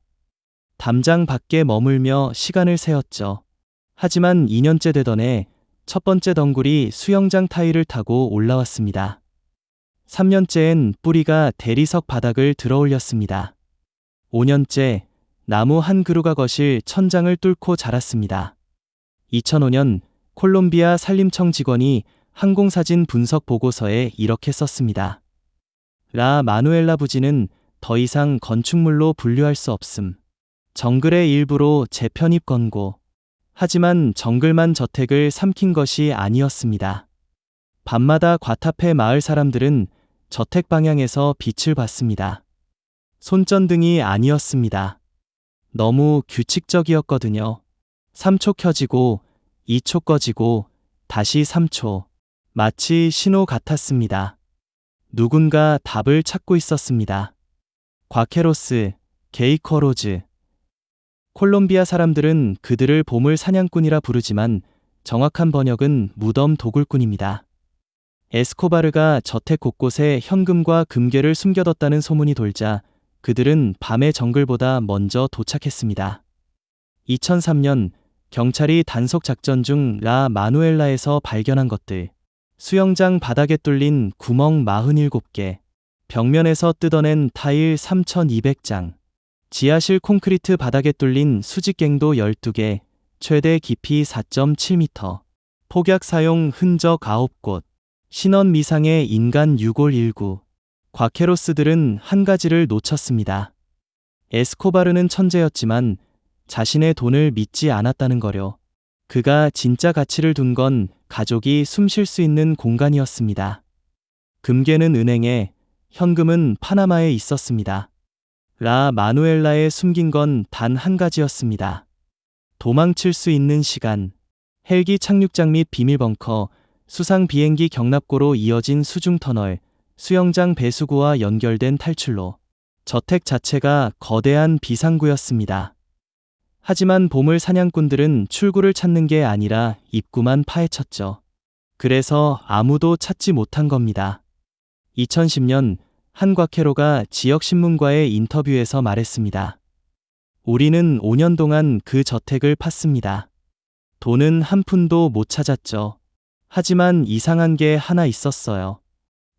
담장 밖에 머물며 시간을 세었죠. 하지만 2년째 되던 해, 첫 번째 덩굴이 수영장 타일을 타고 올라왔습니다. 3년째엔 뿌리가 대리석 바닥을 들어올렸습니다. 5년째, 나무 한 그루가 거실 천장을 뚫고 자랐습니다. 2005년 콜롬비아 산림청 직원이 항공사진 분석 보고서에 이렇게 썼습니다. 라 마누엘라 부지는 더 이상 건축물로 분류할 수 없음. 정글의 일부로 재편입 권고. 하지만 정글만 저택을 삼킨 것이 아니었습니다. 밤마다 과탑해 마을 사람들은 저택 방향에서 빛을 봤습니다. 손전등이 아니었습니다. 너무 규칙적이었거든요. 3초 켜지고 2초 꺼지고 다시 3초. 마치 신호 같았습니다. 누군가 답을 찾고 있었습니다. 과케로스, 게이커로즈. 콜롬비아 사람들은 그들을 보물 사냥꾼이라 부르지만 정확한 번역은 무덤 도굴꾼입니다. 에스코바르가 저택 곳곳에 현금과 금괴를 숨겨뒀다는 소문이 돌자 그들은 밤의 정글보다 먼저 도착했습니다. 2003년 경찰이 단속 작전 중 라 마누엘라에서 발견한 것들. 수영장 바닥에 뚫린 구멍 47개, 벽면에서 뜯어낸 타일 3,200장, 지하실 콘크리트 바닥에 뚫린 수직갱도 12개, 최대 깊이 4.7m, 폭약 사용 흔적 9곳, 신원 미상의 인간 유골 19. 과케로스들은 한 가지를 놓쳤습니다. 에스코바르는 천재였지만 자신의 돈을 믿지 않았다는 거려. 그가 진짜 가치를 둔 건 가족이 숨 쉴 수 있는 공간이었습니다. 금괴는 은행에, 현금은 파나마에 있었습니다. 라 마누엘라에 숨긴 건 단 한 가지였습니다. 도망칠 수 있는 시간. 헬기 착륙장 및 비밀 벙커, 수상 비행기 경납고로 이어진 수중 터널, 수영장 배수구와 연결된 탈출로. 저택 자체가 거대한 비상구였습니다. 하지만 보물 사냥꾼들은 출구를 찾는 게 아니라 입구만 파헤쳤죠. 그래서 아무도 찾지 못한 겁니다. 2010년 한 과케로가 지역신문과의 인터뷰에서 말했습니다. 우리는 5년 동안 그 저택을 팠습니다. 돈은 한 푼도 못 찾았죠. 하지만 이상한 게 하나 있었어요.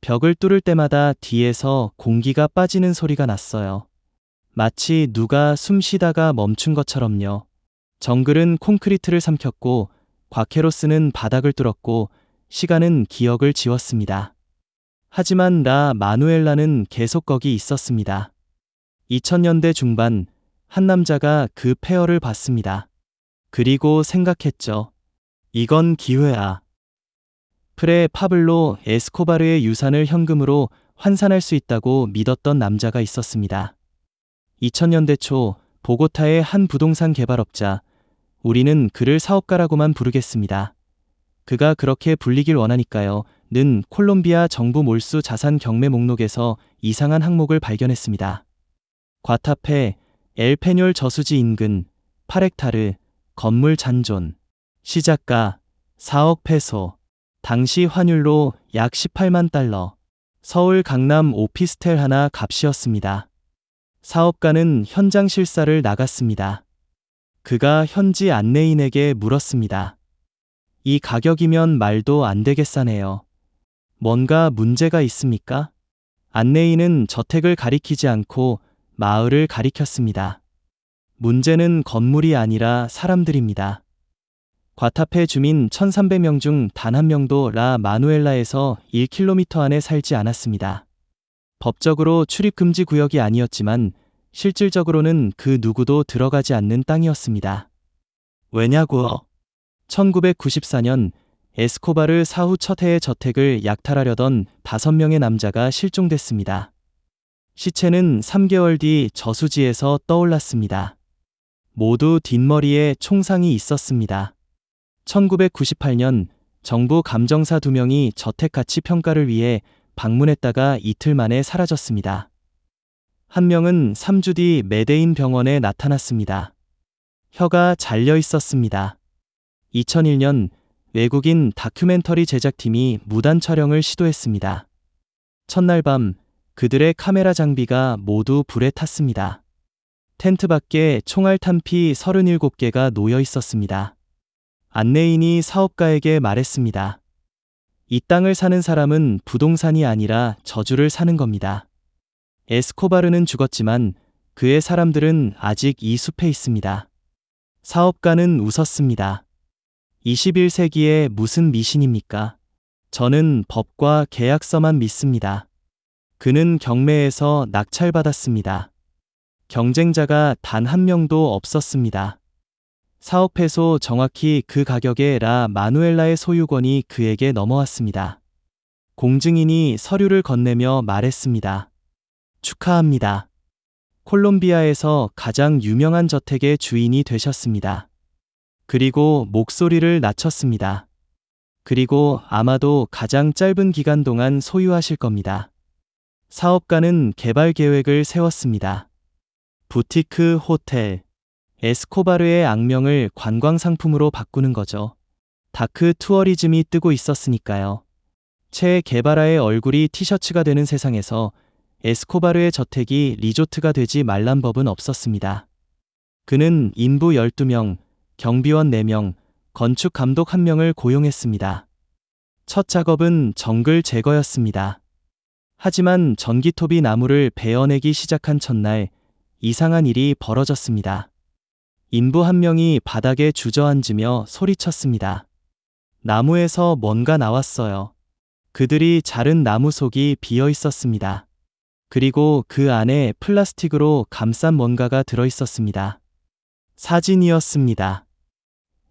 벽을 뚫을 때마다 뒤에서 공기가 빠지는 소리가 났어요. 마치 누가 숨 쉬다가 멈춘 것처럼요. 정글은 콘크리트를 삼켰고 과케로스는 바닥을 뚫었고 시간은 기억을 지웠습니다. 하지만 라 마누엘라는 계속 거기 있었습니다. 2000년대 중반 한 남자가 그 폐허를 봤습니다. 그리고 생각했죠. 이건 기회야. 프레 파블로 에스코바르의 유산을 현금으로 환산할 수 있다고 믿었던 남자가 있었습니다. 2000년대 초 보고타의 한 부동산 개발업자, 우리는 그를 사업가라고만 부르겠습니다. 그가 그렇게 불리길 원하니까요. 는 콜롬비아 정부 몰수 자산 경매 목록에서 이상한 항목을 발견했습니다. 과타페, 엘페뇰 저수지 인근, 8헥타르, 건물 잔존, 시작가, 4억 페소, 당시 환율로 약 18만 달러, 서울 강남 오피스텔 하나 값이었습니다. 사업가는 현장 실사를 나갔습니다. 그가 현지 안내인에게 물었습니다. 이 가격이면 말도 안 되게 싸네요. 뭔가 문제가 있습니까? 안내인은 저택을 가리키지 않고 마을을 가리켰습니다. 문제는 건물이 아니라 사람들입니다. 과타페 주민 1300명 중 단 한 명도 라 마누엘라에서 1km 안에 살지 않았습니다. 법적으로 출입금지 구역이 아니었지만 실질적으로는 그 누구도 들어가지 않는 땅이었습니다. 왜냐고요? 1994년 에스코바르 사후 첫 해의 저택을 약탈하려던 5명의 남자가 실종됐습니다. 시체는 3개월 뒤 저수지에서 떠올랐습니다. 모두 뒷머리에 총상이 있었습니다. 1998년 정부 감정사 2명이 저택 가치 평가를 위해 방문했다가 이틀 만에 사라졌습니다. 한 명은 3주 뒤 메데인 병원에 나타났습니다. 혀가 잘려 있었습니다. 2001년 외국인 다큐멘터리 제작팀이 무단 촬영을 시도했습니다. 첫날 밤 그들의 카메라 장비가 모두 불에 탔습니다. 텐트 밖에 총알 탄피 37개가 놓여 있었습니다. 안내인이 사업가에게 말했습니다. 이 땅을 사는 사람은 부동산이 아니라 저주를 사는 겁니다. 에스코바르는 죽었지만 그의 사람들은 아직 이 숲에 있습니다. 사업가는 웃었습니다. 21세기에 무슨 미신입니까? 저는 법과 계약서만 믿습니다. 그는 경매에서 낙찰받았습니다. 경쟁자가 단 한 명도 없었습니다. 4억 페소, 정확히 그 가격에 라 마누엘라의 소유권이 그에게 넘어왔습니다. 공증인이 서류를 건네며 말했습니다. 축하합니다. 콜롬비아에서 가장 유명한 저택의 주인이 되셨습니다. 그리고 목소리를 낮췄습니다. 그리고 아마도 가장 짧은 기간 동안 소유하실 겁니다. 사업가는 개발 계획을 세웠습니다. 부티크 호텔. 에스코바르의 악명을 관광 상품으로 바꾸는 거죠. 다크 투어리즘이 뜨고 있었으니까요. 체 게바라의 얼굴이 티셔츠가 되는 세상에서 에스코바르의 저택이 리조트가 되지 말란 법은 없었습니다. 그는 인부 12명, 경비원 4명, 건축 감독 1명을 고용했습니다. 첫 작업은 정글 제거였습니다. 하지만 전기톱이 나무를 베어내기 시작한 첫날 이상한 일이 벌어졌습니다. 인부 1명이 바닥에 주저앉으며 소리쳤습니다. 나무에서 뭔가 나왔어요. 그들이 자른 나무 속이 비어 있었습니다. 그리고 그 안에 플라스틱으로 감싼 뭔가가 들어 있었습니다. 사진이었습니다.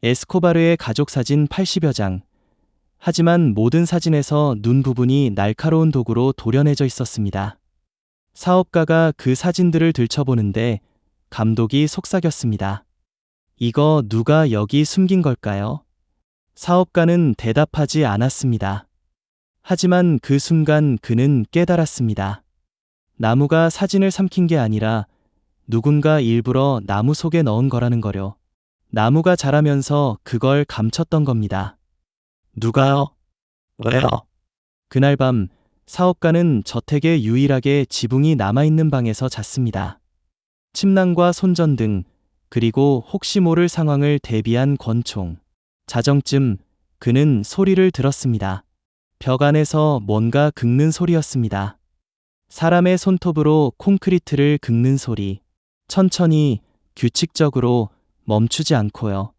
에스코바르의 가족 사진 80여 장. 하지만 모든 사진에서 눈 부분이 날카로운 도구로 도려내져 있었습니다. 사업가가 그 사진들을 들춰보는데 감독이 속삭였습니다. 이거 누가 여기 숨긴 걸까요? 사업가는 대답하지 않았습니다. 하지만 그 순간 그는 깨달았습니다. 나무가 사진을 삼킨 게 아니라 누군가 일부러 나무 속에 넣은 거라는 거려. 나무가 자라면서 그걸 감췄던 겁니다. 누가요? 왜요? 그날 밤 사업가는 저택에 유일하게 지붕이 남아있는 방에서 잤습니다. 침낭과 손전등, 그리고 혹시 모를 상황을 대비한 권총. 자정쯤 그는 소리를 들었습니다. 벽 안에서 뭔가 긁는 소리였습니다. 사람의 손톱으로 콘크리트를 긁는 소리. 천천히, 규칙적으로, 멈추지 않고요.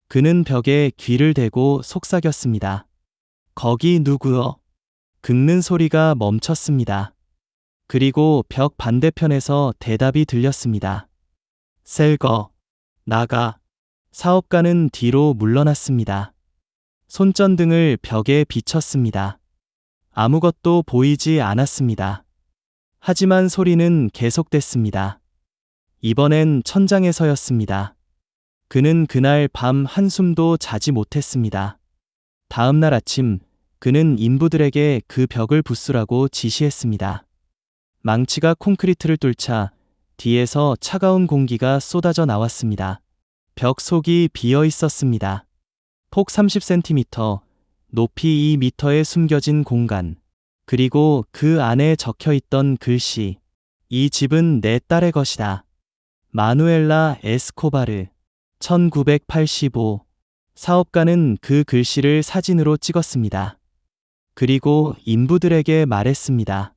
그는 벽에 귀를 대고 속삭였습니다. 거기 누구여? 긁는 소리가 멈췄습니다. 그리고 벽 반대편에서 대답이 들렸습니다. 셀거, 나가. 사업가는 뒤로 물러났습니다. 손전등을 벽에 비쳤습니다. 아무것도 보이지 않았습니다. 하지만 소리는 계속됐습니다. 이번엔 천장에서였습니다. 그는 그날 밤 한숨도 자지 못했습니다. 다음 날 아침, 그는 인부들에게 그 벽을 부수라고 지시했습니다. 망치가 콘크리트를 뚫자 뒤에서 차가운 공기가 쏟아져 나왔습니다. 벽 속이 비어 있었습니다. 폭 30cm, 높이 2m에 숨겨진 공간, 그리고 그 안에 적혀 있던 글씨. 이 집은 내 딸의 것이다. 마누엘라 에스코바르, 1985. 사업가는 그 글씨를 사진으로 찍었습니다. 그리고 인부들에게 말했습니다.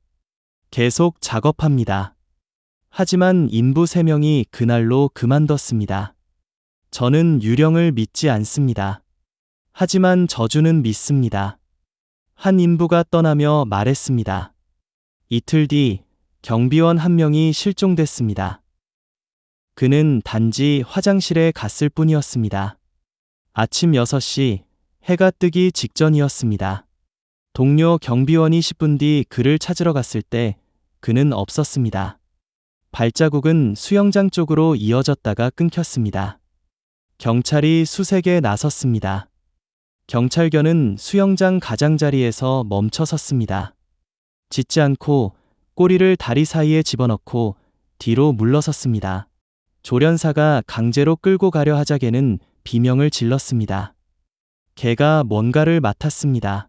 계속 작업합니다. 하지만 인부 3명이 그날로 그만뒀습니다. 저는 유령을 믿지 않습니다. 하지만 저주는 믿습니다. 한 인부가 떠나며 말했습니다. 이틀 뒤 경비원 1명이 실종됐습니다. 그는 단지 화장실에 갔을 뿐이었습니다. 아침 6시, 해가 뜨기 직전이었습니다. 동료 경비원이 10분 뒤 그를 찾으러 갔을 때 그는 없었습니다. 발자국은 수영장 쪽으로 이어졌다가 끊겼습니다. 경찰이 수색에 나섰습니다. 경찰견은 수영장 가장자리에서 멈춰 섰습니다. 짖지 않고 꼬리를 다리 사이에 집어넣고 뒤로 물러섰습니다. 조련사가 강제로 끌고 가려 하자 개는 비명을 질렀습니다. 개가 뭔가를 맡았습니다.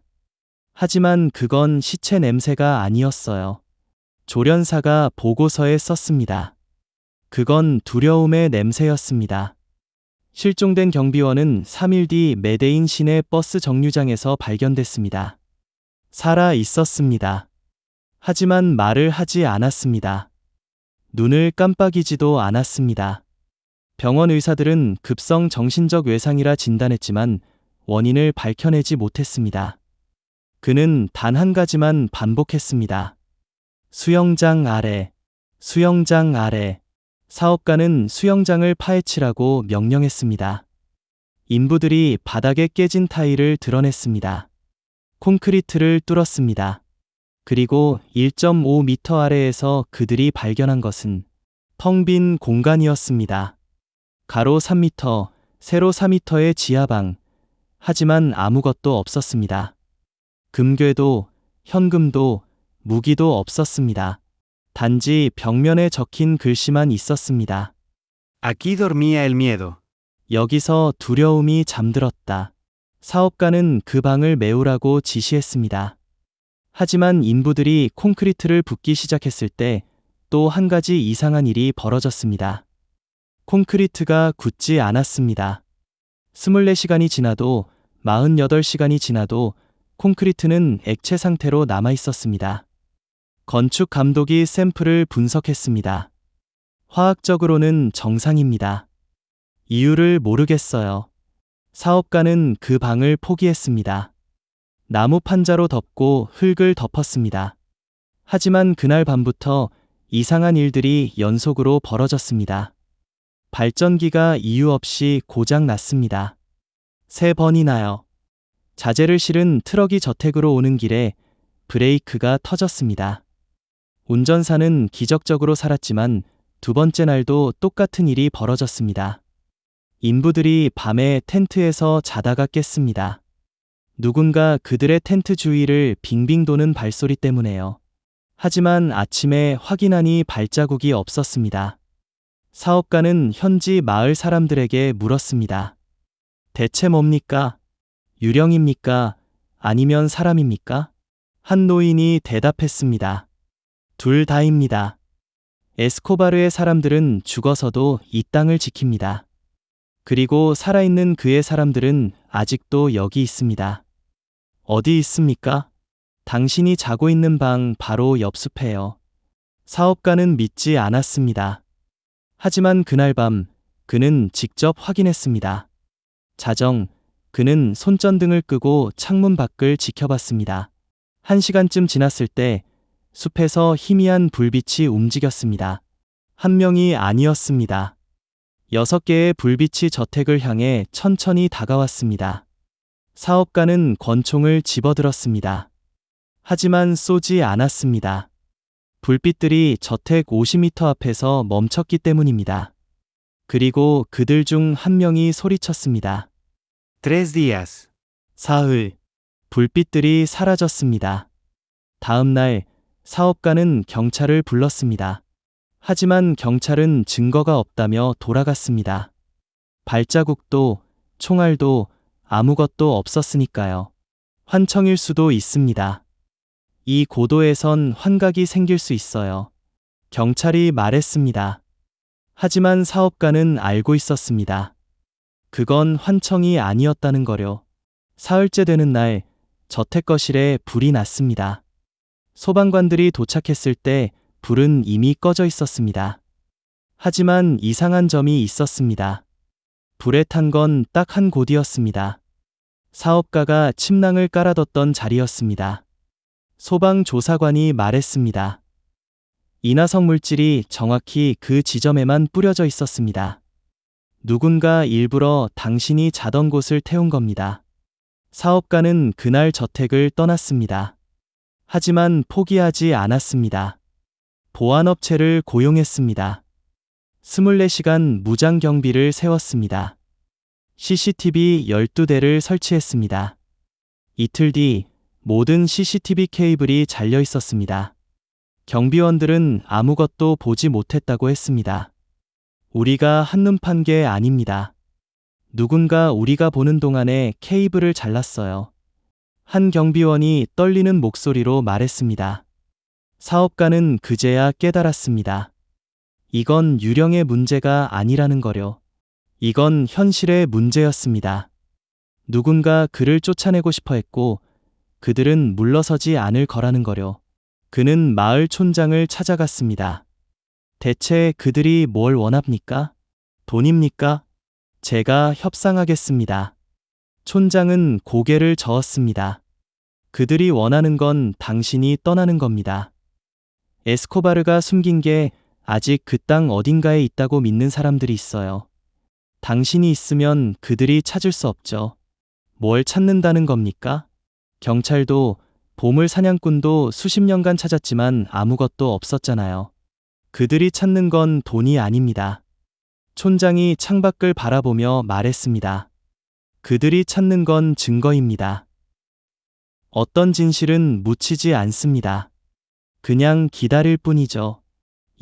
하지만 그건 시체 냄새가 아니었어요. 조련사가 보고서에 썼습니다. 그건 두려움의 냄새였습니다. 실종된 경비원은 3일 뒤 메데인 시내 버스 정류장에서 발견됐습니다. 살아 있었습니다. 하지만 말을 하지 않았습니다. 눈을 깜빡이지도 않았습니다. 병원 의사들은 급성 정신적 외상이라 진단했지만 원인을 밝혀내지 못했습니다. 그는 단 한 가지만 반복했습니다. 수영장 아래, 수영장 아래. 사업가는 수영장을 파헤치라고 명령했습니다. 인부들이 바닥에 깨진 타일을 드러냈습니다. 콘크리트를 뚫었습니다. 그리고 1.5m 아래에서 그들이 발견한 것은 텅 빈 공간이었습니다. 가로 3m, 세로 4m의 지하방. 하지만 아무것도 없었습니다. 금괴도, 현금도, 무기도 없었습니다. 단지 벽면에 적힌 글씨만 있었습니다. Aquí dormía el miedo. 여기서 두려움이 잠들었다. 사업가는 그 방을 메우라고 지시했습니다. 하지만 인부들이 콘크리트를 붓기 시작했을 때 또 한 가지 이상한 일이 벌어졌습니다. 콘크리트가 굳지 않았습니다. 24시간이 지나도 48시간이 지나도 콘크리트는 액체 상태로 남아 있었습니다. 건축 감독이 샘플을 분석했습니다. 화학적으로는 정상입니다. 이유를 모르겠어요. 사업가는 그 방을 포기했습니다. 나무 판자로 덮고 흙을 덮었습니다. 하지만 그날 밤부터 이상한 일들이 연속으로 벌어졌습니다. 발전기가 이유 없이 고장 났습니다. 3번이나요. 자재를 실은 트럭이 저택으로 오는 길에 브레이크가 터졌습니다. 운전사는 기적적으로 살았지만 2번째 날도 똑같은 일이 벌어졌습니다. 인부들이 밤에 텐트에서 자다가 깼습니다. 누군가 그들의 텐트 주위를 빙빙 도는 발소리 때문에요. 하지만 아침에 확인하니 발자국이 없었습니다. 사업가는 현지 마을 사람들에게 물었습니다. 대체 뭡니까? 유령입니까? 아니면 사람입니까? 한 노인이 대답했습니다. 둘 다입니다. 에스코바르의 사람들은 죽어서도 이 땅을 지킵니다. 그리고 살아있는 그의 사람들은 아직도 여기 있습니다. 어디 있습니까? 당신이 자고 있는 방 바로 옆 숲에요. 사업가는 믿지 않았습니다. 하지만 그날 밤 그는 직접 확인했습니다. 자정, 그는 손전등을 끄고 창문 밖을 지켜봤습니다. 1시간쯤 지났을 때 숲에서 희미한 불빛이 움직였습니다. 한 명이 아니었습니다. 6개의 불빛이 저택을 향해 천천히 다가왔습니다. 사업가는 권총을 집어들었습니다. 하지만 쏘지 않았습니다. 불빛들이 저택 50m 앞에서 멈췄기 때문입니다. 그리고 그들 중 한 명이 소리쳤습니다. 3 días. 사흘. 불빛들이 사라졌습니다. 다음 날 사업가는 경찰을 불렀습니다. 하지만 경찰은 증거가 없다며 돌아갔습니다. 발자국도 총알도 아무것도 없었으니까요. 환청일 수도 있습니다. 이 고도에선 환각이 생길 수 있어요. 경찰이 말했습니다. 하지만 사업가는 알고 있었습니다. 그건 환청이 아니었다는 거요. 사흘째 되는 날 저택 거실에 불이 났습니다. 소방관들이 도착했을 때 불은 이미 꺼져 있었습니다. 하지만 이상한 점이 있었습니다. 불에 탄 건 딱 한 곳이었습니다. 사업가가 침낭을 깔아뒀던 자리였습니다. 소방조사관이 말했습니다. 인화성 물질이 정확히 그 지점에만 뿌려져 있었습니다. 누군가 일부러 당신이 자던 곳을 태운 겁니다. 사업가는 그날 저택을 떠났습니다. 하지만 포기하지 않았습니다. 보안업체를 고용했습니다. 24시간 무장 경비를 세웠습니다. CCTV 12대를 설치했습니다. 이틀 뒤 모든 CCTV 케이블이 잘려 있었습니다. 경비원들은 아무것도 보지 못했다고 했습니다. 우리가 한눈 판 게 아닙니다. 누군가 우리가 보는 동안에 케이블을 잘랐어요. 한 경비원이 떨리는 목소리로 말했습니다. 사업가는 그제야 깨달았습니다. 이건 유령의 문제가 아니라는 거요. 이건 현실의 문제였습니다. 누군가 그를 쫓아내고 싶어 했고 그들은 물러서지 않을 거라는 거요. 그는 마을 촌장을 찾아갔습니다. 대체 그들이 뭘 원합니까? 돈입니까? 제가 협상하겠습니다. 촌장은 고개를 저었습니다. 그들이 원하는 건 당신이 떠나는 겁니다. 에스코바르가 숨긴 게 아직 그 땅 어딘가에 있다고 믿는 사람들이 있어요. 당신이 있으면 그들이 찾을 수 없죠. 뭘 찾는다는 겁니까? 경찰도 보물 사냥꾼도 수십 년간 찾았지만 아무것도 없었잖아요. 그들이 찾는 건 돈이 아닙니다. 촌장이 창밖을 바라보며 말했습니다. 그들이 찾는 건 증거입니다. 어떤 진실은 묻히지 않습니다. 그냥 기다릴 뿐이죠.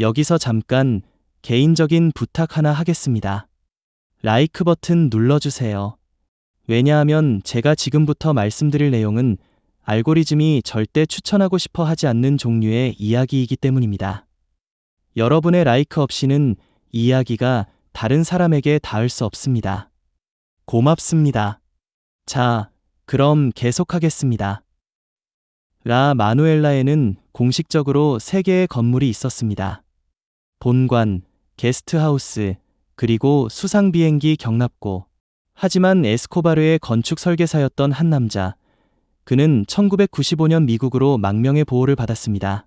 여기서 잠깐 개인적인 부탁 하나 하겠습니다. 라이크 버튼 눌러주세요. 왜냐하면 제가 지금부터 말씀드릴 내용은 알고리즘이 절대 추천하고 싶어 하지 않는 종류의 이야기이기 때문입니다. 여러분의 라이크 없이는 이 이야기가 다른 사람에게 닿을 수 없습니다. 고맙습니다. 자, 그럼 계속하겠습니다. 라 마누엘라에는 공식적으로 3개의 건물이 있었습니다. 본관, 게스트하우스, 그리고 수상 비행기 경납고. 하지만 에스코바르의 건축 설계사였던 한 남자, 그는 1995년 미국으로 망명의 보호를 받았습니다.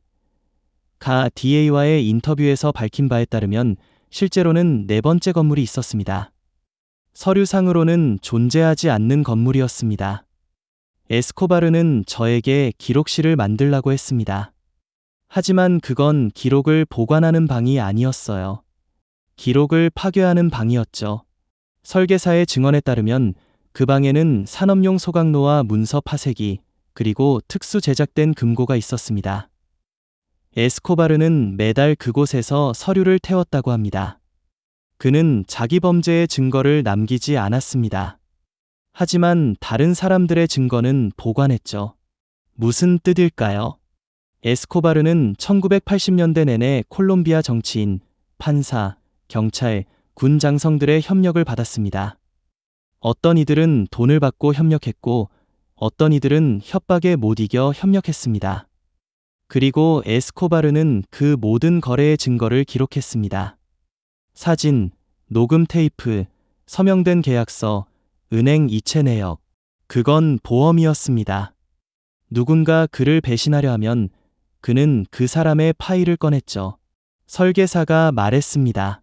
가 DA와의 인터뷰에서 밝힌 바에 따르면 실제로는 4번째 건물이 있었습니다. 서류상으로는 존재하지 않는 건물이었습니다. 에스코바르는 저에게 기록실을 만들라고 했습니다. 하지만 그건 기록을 보관하는 방이 아니었어요. 기록을 파괴하는 방이었죠. 설계사의 증언에 따르면 그 방에는 산업용 소각로와 문서 파쇄기, 그리고 특수 제작된 금고가 있었습니다. 에스코바르는 매달 그곳에서 서류를 태웠다고 합니다. 그는 자기 범죄의 증거를 남기지 않았습니다. 하지만 다른 사람들의 증거는 보관했죠. 무슨 뜻일까요? 에스코바르는 1980년대 내내 콜롬비아 정치인, 판사, 경찰, 군 장성들의 협력을 받았습니다. 어떤 이들은 돈을 받고 협력했고 어떤 이들은 협박에 못 이겨 협력했습니다. 그리고 에스코바르는 그 모든 거래의 증거를 기록했습니다. 사진, 녹음 테이프, 서명된 계약서, 은행 이체 내역. 그건 보험이었습니다. 누군가 그를 배신하려 하면 그는 그 사람의 파일을 꺼냈죠. 설계사가 말했습니다.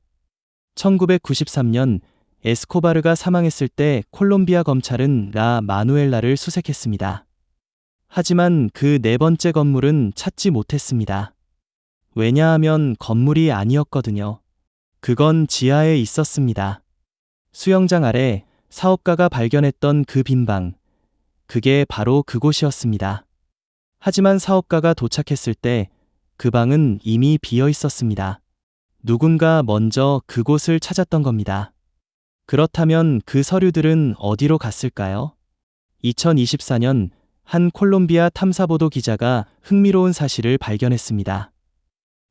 1993년 에스코바르가 사망했을 때 콜롬비아 검찰은 라 마누엘라를 수색했습니다. 하지만 그 네 번째 건물은 찾지 못했습니다. 왜냐하면 건물이 아니었거든요. 그건 지하에 있었습니다. 수영장 아래 사업가가 발견했던 그 빈 방, 그게 바로 그곳이었습니다. 하지만 사업가가 도착했을 때 그 방은 이미 비어 있었습니다. 누군가 먼저 그곳을 찾았던 겁니다. 그렇다면 그 서류들은 어디로 갔을까요? 2024년 한 콜롬비아 탐사보도 기자가 흥미로운 사실을 발견했습니다.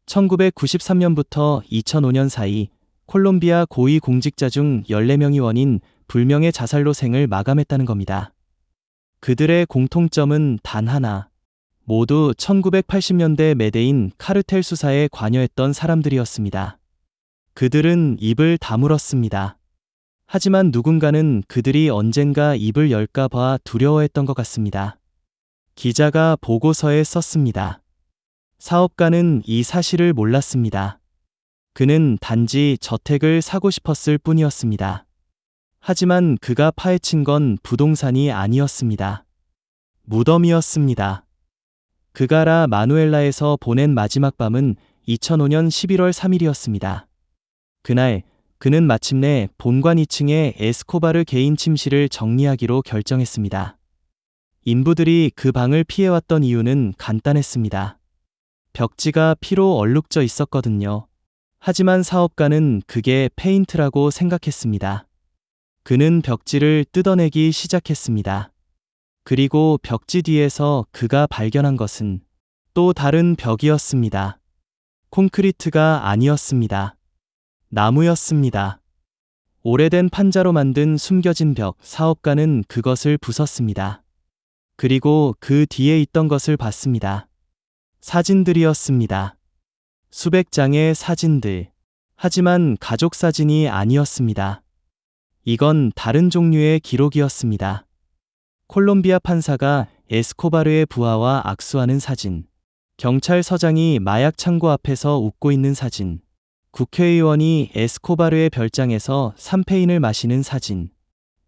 1993년부터 2005년 사이 콜롬비아 고위 공직자 중 14명이 원인 불명의 자살로 생을 마감했다는 겁니다. 그들의 공통점은 단 하나. 모두 1980년대 메데인 카르텔 수사에 관여했던 사람들이었습니다. 그들은 입을 다물었습니다. 하지만 누군가는 그들이 언젠가 입을 열까 봐 두려워했던 것 같습니다. 기자가 보고서에 썼습니다. 사업가는 이 사실을 몰랐습니다. 그는 단지 저택을 사고 싶었을 뿐이었습니다. 하지만 그가 파헤친 건 부동산이 아니었습니다. 무덤이었습니다. 그가 라 마누엘라에서 보낸 마지막 밤은 2005년 11월 3일이었습니다. 그날 그는 마침내 본관 2층의 에스코바르 개인 침실을 정리하기로 결정했습니다. 인부들이 그 방을 피해왔던 이유는 간단했습니다. 벽지가 피로 얼룩져 있었거든요. 하지만 사업가는 그게 페인트라고 생각했습니다. 그는 벽지를 뜯어내기 시작했습니다. 그리고 벽지 뒤에서 그가 발견한 것은 또 다른 벽이었습니다. 콘크리트가 아니었습니다. 나무였습니다. 오래된 판자로 만든 숨겨진 벽, 사업가는 그것을 부쉈습니다. 그리고 그 뒤에 있던 것을 봤습니다. 사진들이었습니다. 수백 장의 사진들. 하지만 가족 사진이 아니었습니다. 이건 다른 종류의 기록이었습니다. 콜롬비아 판사가 에스코바르의 부하와 악수하는 사진. 경찰서장이 마약 창고 앞에서 웃고 있는 사진. 국회의원이 에스코바르의 별장에서 샴페인을 마시는 사진.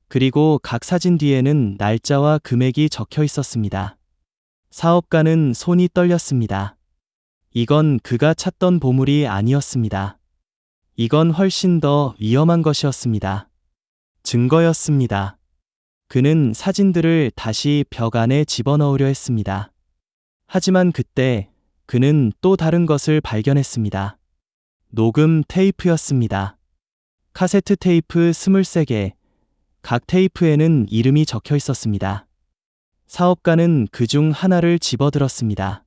그리고 각 사진 뒤에는 날짜와 금액이 적혀 있었습니다. 사업가는 손이 떨렸습니다. 이건 그가 찾던 보물이 아니었습니다. 이건 훨씬 더 위험한 것이었습니다. 증거였습니다. 그는 사진들을 다시 벽 안에 집어넣으려 했습니다. 하지만 그때 그는 또 다른 것을 발견했습니다. 녹음 테이프였습니다. 카세트 테이프 23개. 각 테이프에는 이름이 적혀 있었습니다. 사업가는 그중 하나를 집어들었습니다.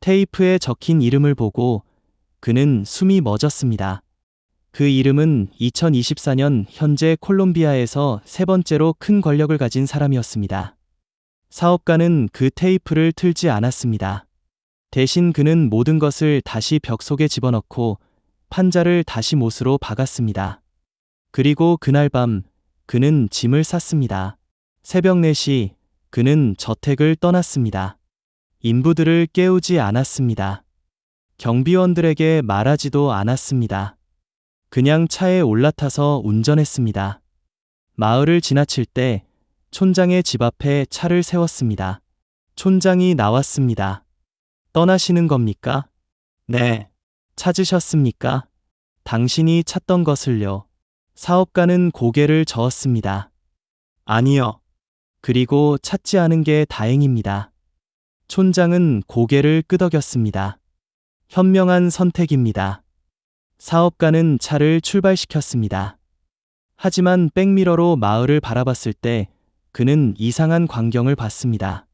테이프에 적힌 이름을 보고 그는 숨이 멎었습니다. 그 이름은 2024년 현재 콜롬비아에서 세 번째로 큰 권력을 가진 사람이었습니다. 사업가는 그 테이프를 틀지 않았습니다. 대신 그는 모든 것을 다시 벽 속에 집어넣고 판자를 다시 못으로 박았습니다. 그리고 그날 밤 그는 짐을 쌌습니다. 새벽 4시 그는 저택을 떠났습니다. 인부들을 깨우지 않았습니다. 경비원들에게 말하지도 않았습니다. 그냥 차에 올라타서 운전했습니다. 마을을 지나칠 때 촌장의 집 앞에 차를 세웠습니다. 촌장이 나왔습니다. 떠나시는 겁니까? 네. 찾으셨습니까? 당신이 찾던 것을요. 사업가는 고개를 저었습니다. 아니요. 그리고 찾지 않은 게 다행입니다. 촌장은 고개를 끄덕였습니다. 현명한 선택입니다. 사업가는 차를 출발시켰습니다. 하지만 백미러로 마을을 바라봤을 때 그는 이상한 광경을 봤습니다.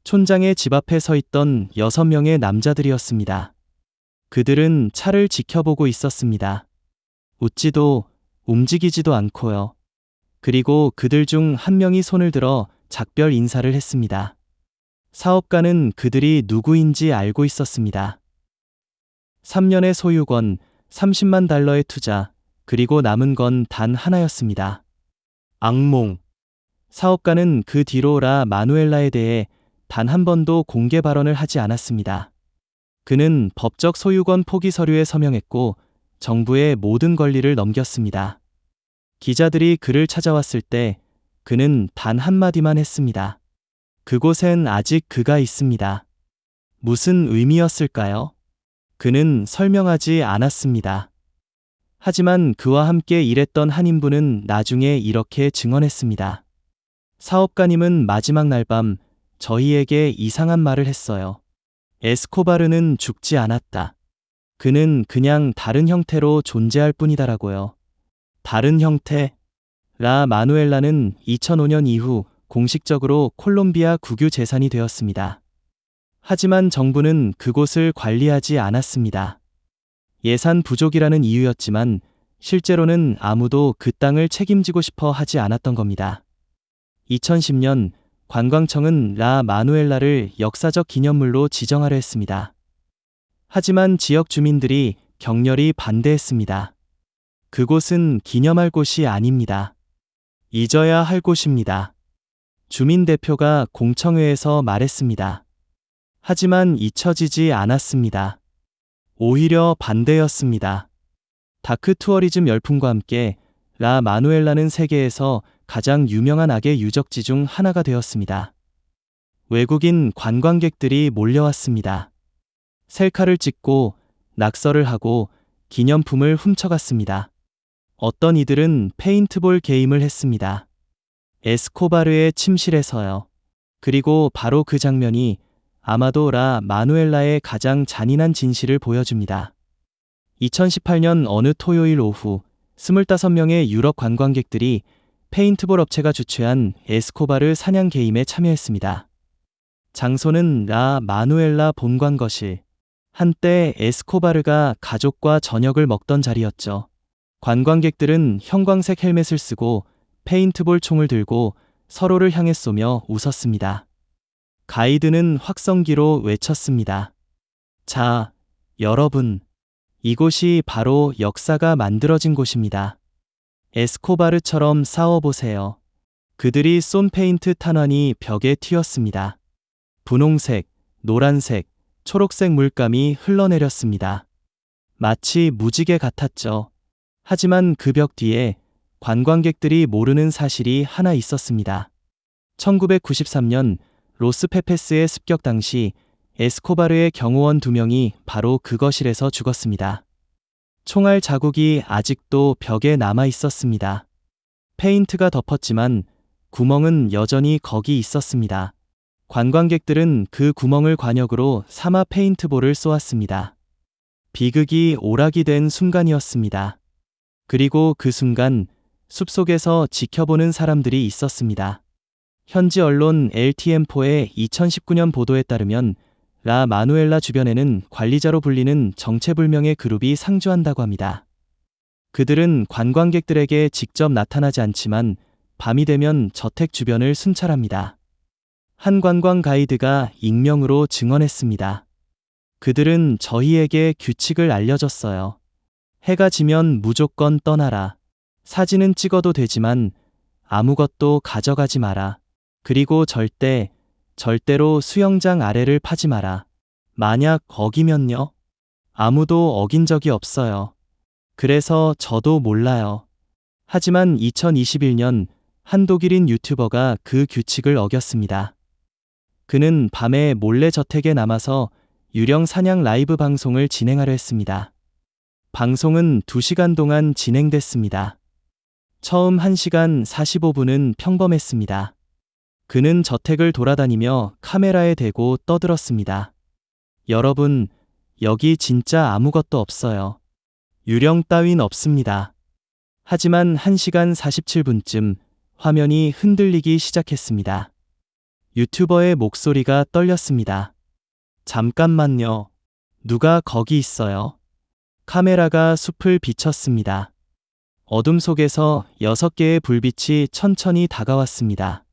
촌장의 집 앞에 서 있던 6명의 남자들이었습니다. 그들은 차를 지켜보고 있었습니다. 웃지도 움직이지도 않고요. 그리고 그들 중 한 명이 손을 들어 작별 인사를 했습니다. 사업가는 그들이 누구인지 알고 있었습니다. 3년의 소유권, 30만 달러의 투자, 그리고 남은 건 단 하나였습니다. 악몽. 사업가는 그 뒤로 라 마누엘라에 대해 단 한 번도 공개 발언을 하지 않았습니다. 그는 법적 소유권 포기 서류에 서명했고 정부의 모든 권리를 넘겼습니다. 기자들이 그를 찾아왔을 때 그는 단 한마디만 했습니다. 그곳엔 아직 그가 있습니다. 무슨 의미였을까요? 그는 설명하지 않았습니다. 하지만 그와 함께 일했던 한 인부는 나중에 이렇게 증언했습니다. 사업가님은 마지막 날 밤 저희에게 이상한 말을 했어요. 에스코바르는 죽지 않았다. 그는 그냥 다른 형태로 존재할 뿐이다라고요. 다른 형태? 라 마누엘라는 2005년 이후 공식적으로 콜롬비아 국유 재산이 되었습니다. 하지만 정부는 그곳을 관리하지 않았습니다. 예산 부족이라는 이유였지만 실제로는 아무도 그 땅을 책임지고 싶어 하지 않았던 겁니다. 2010년 관광청은 라 마누엘라를 역사적 기념물로 지정하려 했습니다. 하지만 지역 주민들이 격렬히 반대했습니다. 그곳은 기념할 곳이 아닙니다. 잊어야 할 곳입니다. 주민 대표가 공청회에서 말했습니다. 하지만 잊혀지지 않았습니다. 오히려 반대였습니다. 다크 투어리즘 열풍과 함께 라 마누엘라는 세계에서 가장 유명한 악의 유적지 중 하나가 되었습니다. 외국인 관광객들이 몰려왔습니다. 셀카를 찍고 낙서를 하고 기념품을 훔쳐갔습니다. 어떤 이들은 페인트볼 게임을 했습니다. 에스코바르의 침실에서요. 그리고 바로 그 장면이 아마도 라 마누엘라의 가장 잔인한 진실을 보여줍니다. 2018년 어느 토요일 오후 25명의 유럽 관광객들이 페인트볼 업체가 주최한 에스코바르 사냥 게임에 참여했습니다. 장소는 라 마누엘라 본관거실. 한때 에스코바르가 가족과 저녁을 먹던 자리였죠. 관광객들은 형광색 헬멧을 쓰고 페인트볼 총을 들고 서로를 향해 쏘며 웃었습니다. 가이드는 확성기로 외쳤습니다. 자, 여러분. 이곳이 바로 역사가 만들어진 곳입니다. 에스코바르처럼 싸워보세요. 그들이 쏜 페인트 탄환이 벽에 튀었습니다. 분홍색, 노란색, 초록색 물감이 흘러내렸습니다. 마치 무지개 같았죠. 하지만 그 벽 뒤에 관광객들이 모르는 사실이 하나 있었습니다. 1993년 로스페페스의 습격 당시 에스코바르의 경호원 2명이 바로 그 거실에서 죽었습니다. 총알 자국이 아직도 벽에 남아 있었습니다. 페인트가 덮었지만 구멍은 여전히 거기 있었습니다. 관광객들은 그 구멍을 관역으로 삼아 페인트볼을 쏘았습니다. 비극이 오락이 된 순간이었습니다. 그리고 그 순간 숲속에서 지켜보는 사람들이 있었습니다. 현지 언론 LTM4의 2019년 보도에 따르면 라 마누엘라 주변에는 관리자로 불리는 정체불명의 그룹이 상주한다고 합니다. 그들은 관광객들에게 직접 나타나지 않지만 밤이 되면 저택 주변을 순찰합니다. 한 관광 가이드가 익명으로 증언했습니다. 그들은 저희에게 규칙을 알려줬어요. 해가 지면 무조건 떠나라. 사진은 찍어도 되지만 아무것도 가져가지 마라. 그리고 절대로 수영장 아래를 파지 마라. 만약 어기면요? 아무도 어긴 적이 없어요. 그래서 저도 몰라요. 하지만 2021년 한 독일인 유튜버가 그 규칙을 어겼습니다. 그는 밤에 몰래 저택에 남아서 유령 사냥 라이브 방송을 진행하려 했습니다. 방송은 2시간 동안 진행됐습니다. 처음 1시간 45분은 평범했습니다. 그는 저택을 돌아다니며 카메라에 대고 떠들었습니다. 여러분, 여기 진짜 아무것도 없어요. 유령 따윈 없습니다. 하지만 1시간 47분쯤 화면이 흔들리기 시작했습니다. 유튜버의 목소리가 떨렸습니다. 잠깐만요. 누가 거기 있어요? 카메라가 숲을 비췄습니다. 어둠 속에서 6개의 불빛이 천천히 다가왔습니다.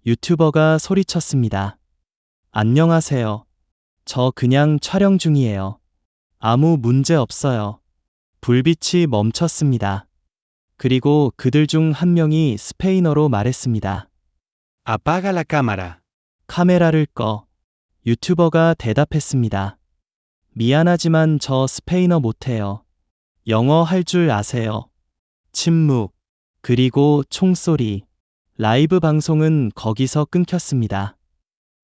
유튜버가 소리쳤습니다. 안녕하세요. 저 그냥 촬영 중이에요. 아무 문제 없어요. 불빛이 멈췄습니다. 그리고 그들 중 한 명이 스페인어로 말했습니다. Apaga la cámara. 카메라를 꺼. 유튜버가 대답했습니다. 미안하지만 저 스페인어 못해요. 영어 할 줄 아세요? 침묵. 그리고 총소리. 라이브 방송은 거기서 끊겼습니다.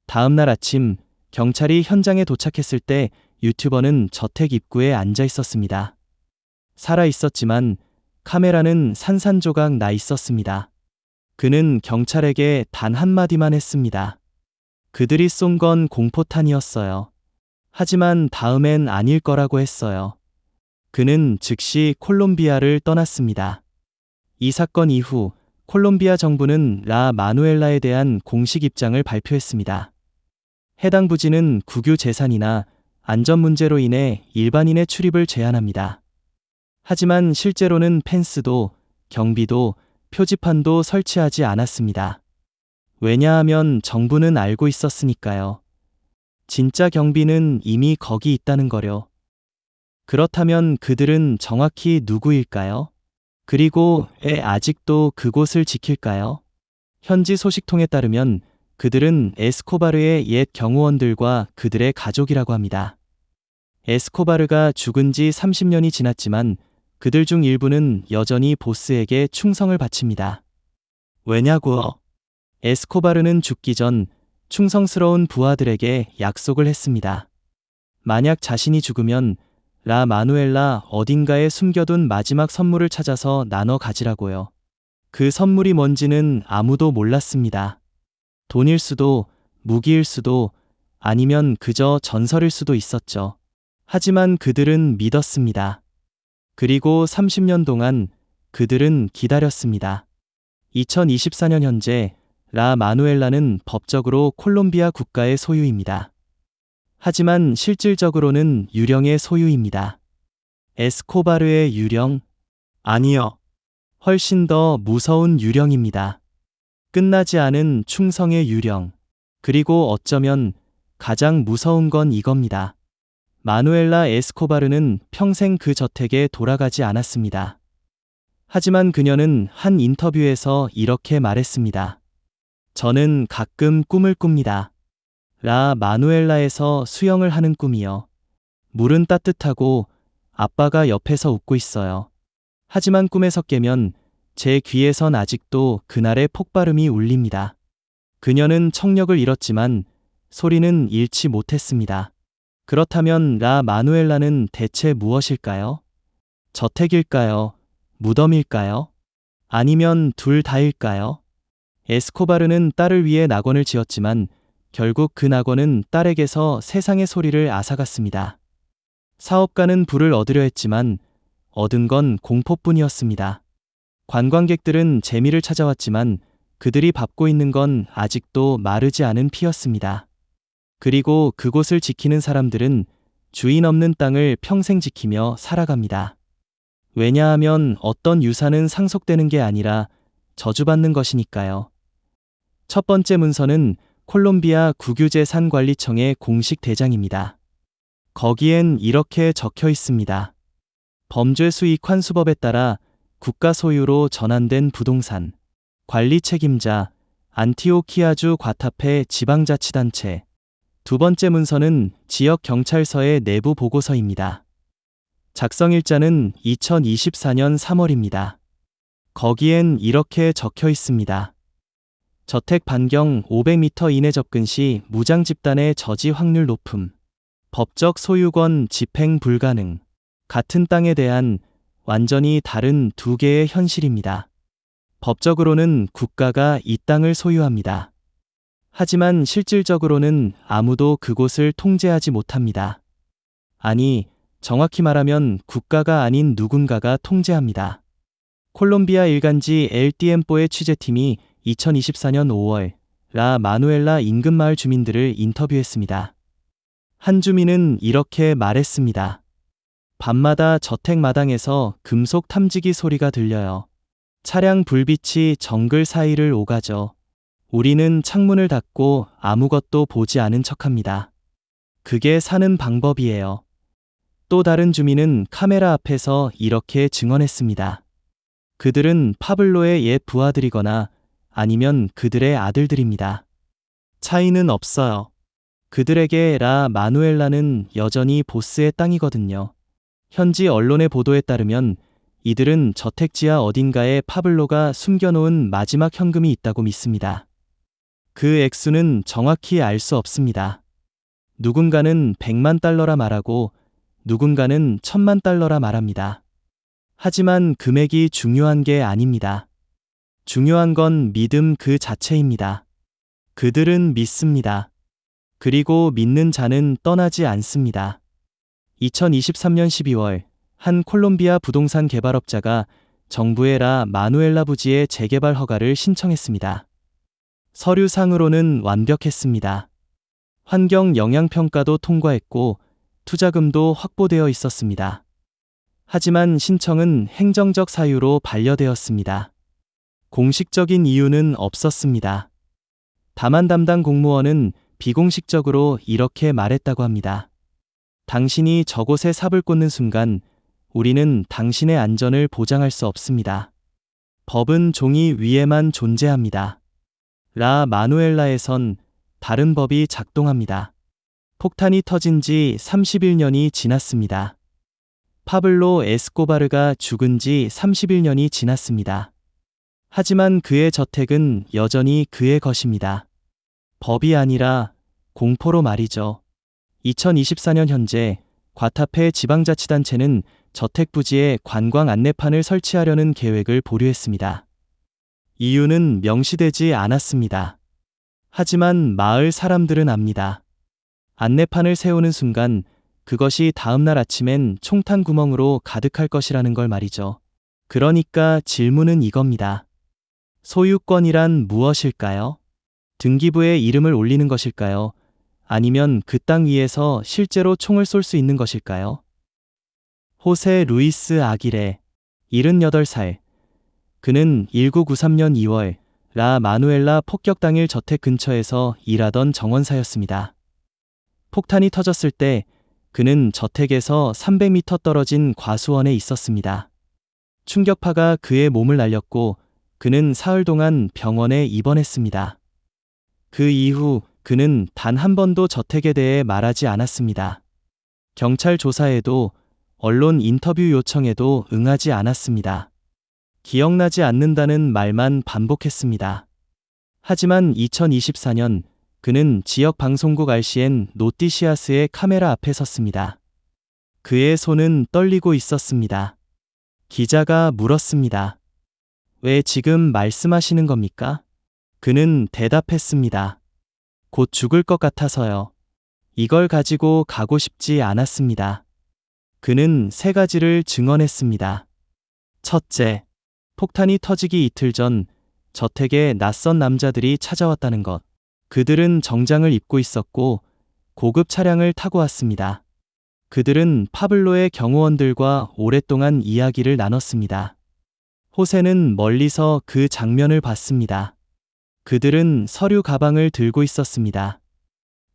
다음 날 아침, 경찰이 현장에 도착했을 때 유튜버는 저택 입구에 앉아 있었습니다. 살아 있었지만 카메라는 산산조각 나 있었습니다. 그는 경찰에게 단 한마디만 했습니다. 그들이 쏜 건 공포탄이었어요. 하지만 다음엔 아닐 거라고 했어요. 그는 즉시 콜롬비아를 떠났습니다. 이 사건 이후 콜롬비아 정부는 라 마누엘라에 대한 공식 입장을 발표했습니다. 해당 부지는 국유 재산이나 안전 문제로 인해 일반인의 출입을 제한합니다. 하지만 실제로는 펜스도 경비도 표지판도 설치하지 않았습니다. 왜냐하면 정부는 알고 있었으니까요. 진짜 경비는 이미 거기 있다는 거려. 그렇다면 그들은 정확히 누구일까요? 그리고 왜 아직도 그곳을 지킬까요? 현지 소식통에 따르면 그들은 에스코바르의 옛 경호원들과 그들의 가족이라고 합니다. 에스코바르가 죽은 지 30년이 지났지만 그들 중 일부는 여전히 보스에게 충성을 바칩니다. 왜냐고요? 에스코바르는 죽기 전 충성스러운 부하들에게 약속을 했습니다. 만약 자신이 죽으면 라 마누엘라 어딘가에 숨겨둔 마지막 선물을 찾아서 나눠 가지라고요. 그 선물이 뭔지는 아무도 몰랐습니다. 돈일 수도, 무기일 수도, 아니면 그저 전설일 수도 있었죠. 하지만 그들은 믿었습니다. 그리고 30년 동안 그들은 기다렸습니다. 2024년 현재 라 마누엘라는 법적으로 콜롬비아 국가의 소유입니다. 하지만 실질적으로는 유령의 소유입니다. 에스코바르의 유령? 아니요. 훨씬 더 무서운 유령입니다. 끝나지 않은 충성의 유령. 그리고 어쩌면 가장 무서운 건 이겁니다. 마누엘라 에스코바르는 평생 그 저택에 돌아가지 않았습니다. 하지만 그녀는 한 인터뷰에서 이렇게 말했습니다. 저는 가끔 꿈을 꿉니다. 라 마누엘라에서 수영을 하는 꿈이요. 물은 따뜻하고 아빠가 옆에서 웃고 있어요. 하지만 꿈에서 깨면 제 귀에선 아직도 그날의 폭발음이 울립니다. 그녀는 청력을 잃었지만 소리는 잃지 못했습니다. 그렇다면 라 마누엘라는 대체 무엇일까요? 저택일까요? 무덤일까요? 아니면 둘 다일까요? 에스코바르는 딸을 위해 낙원을 지었지만 결국 그 낙원은 딸에게서 세상의 소리를 앗아갔습니다. 사업가는 부를 얻으려 했지만 얻은 건 공포뿐이었습니다. 관광객들은 재미를 찾아왔지만 그들이 밟고 있는 건 아직도 마르지 않은 피였습니다. 그리고 그곳을 지키는 사람들은 주인 없는 땅을 평생 지키며 살아갑니다. 왜냐하면 어떤 유산은 상속되는 게 아니라 저주받는 것이니까요. 첫 번째 문서는 콜롬비아 국유재산관리청의 공식 대장입니다. 거기엔 이렇게 적혀 있습니다. 범죄 수익 환수법에 따라 국가 소유로 전환된 부동산, 관리 책임자, 안티오키아주 과타페 지방자치단체. 두 번째 문서는 지역 경찰서의 내부 보고서입니다. 작성일자는 2024년 3월입니다. 거기엔 이렇게 적혀 있습니다. 저택 반경 500m 이내 접근 시 무장 집단의 저지 확률 높음. 법적 소유권 집행 불가능. 같은 땅에 대한 완전히 다른 두 개의 현실입니다. 법적으로는 국가가 이 땅을 소유합니다. 하지만 실질적으로는 아무도 그곳을 통제하지 못합니다. 아니, 정확히 말하면 국가가 아닌 누군가가 통제합니다. 콜롬비아 일간지 엘 티엠포의 취재팀이 2024년 5월 라 마누엘라 인근 마을 주민들을 인터뷰했습니다. 한 주민은 이렇게 말했습니다. 밤마다 저택 마당에서 금속 탐지기 소리가 들려요. 차량 불빛이 정글 사이를 오가죠. 우리는 창문을 닫고 아무것도 보지 않은 척합니다. 그게 사는 방법이에요. 또 다른 주민은 카메라 앞에서 이렇게 증언했습니다. 그들은 파블로의 옛 부하들이거나 아니면 그들의 아들들입니다. 차이는 없어요. 그들에게 라 마누엘라는 여전히 보스의 땅이거든요. 현지 언론의 보도에 따르면 이들은 저택 지하 어딘가에 파블로가 숨겨놓은 마지막 현금이 있다고 믿습니다. 그 액수는 정확히 알 수 없습니다. 누군가는 100만 달러라 말하고 누군가는 1000만 달러라 말합니다. 하지만 금액이 중요한 게 아닙니다. 중요한 건 믿음 그 자체입니다. 그들은 믿습니다. 그리고 믿는 자는 떠나지 않습니다. 2023년 12월 한 콜롬비아 부동산 개발업자가 정부의 라 마누엘라 부지의 재개발 허가를 신청했습니다. 서류상으로는 완벽했습니다. 환경 영향평가도 통과했고 투자금도 확보되어 있었습니다. 하지만 신청은 행정적 사유로 반려되었습니다. 공식적인 이유는 없었습니다. 다만 담당 공무원은 비공식적으로 이렇게 말했다고 합니다. 당신이 저곳에 삽을 꽂는 순간 우리는 당신의 안전을 보장할 수 없습니다. 법은 종이 위에만 존재합니다. 라 마누엘라에선 다른 법이 작동합니다. 폭탄이 터진 지 31년이 지났습니다. 파블로 에스코바르가 죽은 지 31년이 지났습니다. 하지만 그의 저택은 여전히 그의 것입니다. 법이 아니라 공포로 말이죠. 2024년 현재 과타페 지방자치단체는 저택 부지에 관광 안내판을 설치하려는 계획을 보류했습니다. 이유는 명시되지 않았습니다. 하지만 마을 사람들은 압니다. 안내판을 세우는 순간 그것이 다음날 아침엔 총탄 구멍으로 가득할 것이라는 걸 말이죠. 그러니까 질문은 이겁니다. 소유권이란 무엇일까요? 등기부에 이름을 올리는 것일까요? 아니면 그 땅 위에서 실제로 총을 쏠 수 있는 것일까요? 호세 루이스 아기레, 78살. 그는 1993년 2월 라 마누엘라 폭격 당일 저택 근처에서 일하던 정원사였습니다. 폭탄이 터졌을 때 그는 저택에서 300m 떨어진 과수원에 있었습니다. 충격파가 그의 몸을 날렸고 그는 사흘 동안 병원에 입원했습니다. 그 이후 그는 단 한 번도 저택에 대해 말하지 않았습니다. 경찰 조사에도 언론 인터뷰 요청에도 응하지 않았습니다. 기억나지 않는다는 말만 반복했습니다. 하지만 2024년 그는 지역 방송국 RCN 노티시아스의 카메라 앞에 섰습니다. 그의 손은 떨리고 있었습니다. 기자가 물었습니다. 왜 지금 말씀하시는 겁니까? 그는 대답했습니다. 곧 죽을 것 같아서요. 이걸 가지고 가고 싶지 않았습니다. 그는 3가지를 증언했습니다. 첫째, 폭탄이 터지기 이틀 전 저택에 낯선 남자들이 찾아왔다는 것. 그들은 정장을 입고 있었고 고급 차량을 타고 왔습니다. 그들은 파블로의 경호원들과 오랫동안 이야기를 나눴습니다. 호세는 멀리서 그 장면을 봤습니다. 그들은 서류 가방을 들고 있었습니다.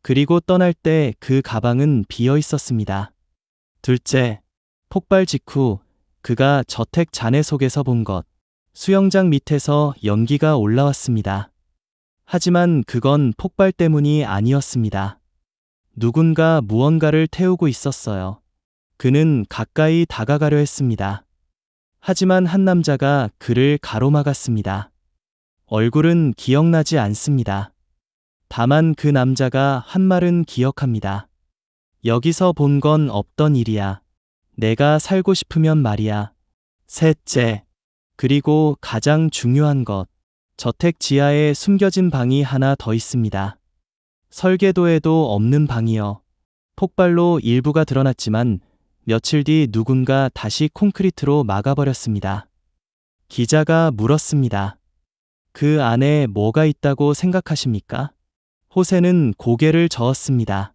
그리고 떠날 때 그 가방은 비어 있었습니다. 둘째, 폭발 직후 그가 저택 잔해 속에서 본 것. 수영장 밑에서 연기가 올라왔습니다. 하지만 그건 폭발 때문이 아니었습니다. 누군가 무언가를 태우고 있었어요. 그는 가까이 다가가려 했습니다. 하지만 한 남자가 그를 가로막았습니다. 얼굴은 기억나지 않습니다. 다만 그 남자가 한 말은 기억합니다. 여기서 본 건 없던 일이야. 내가 살고 싶으면 말이야. 셋째, 그리고 가장 중요한 것. 저택 지하에 숨겨진 방이 하나 더 있습니다. 설계도에도 없는 방이요. 폭발로 일부가 드러났지만 며칠 뒤 누군가 다시 콘크리트로 막아버렸습니다. 기자가 물었습니다. 그 안에 뭐가 있다고 생각하십니까? 호세는 고개를 저었습니다.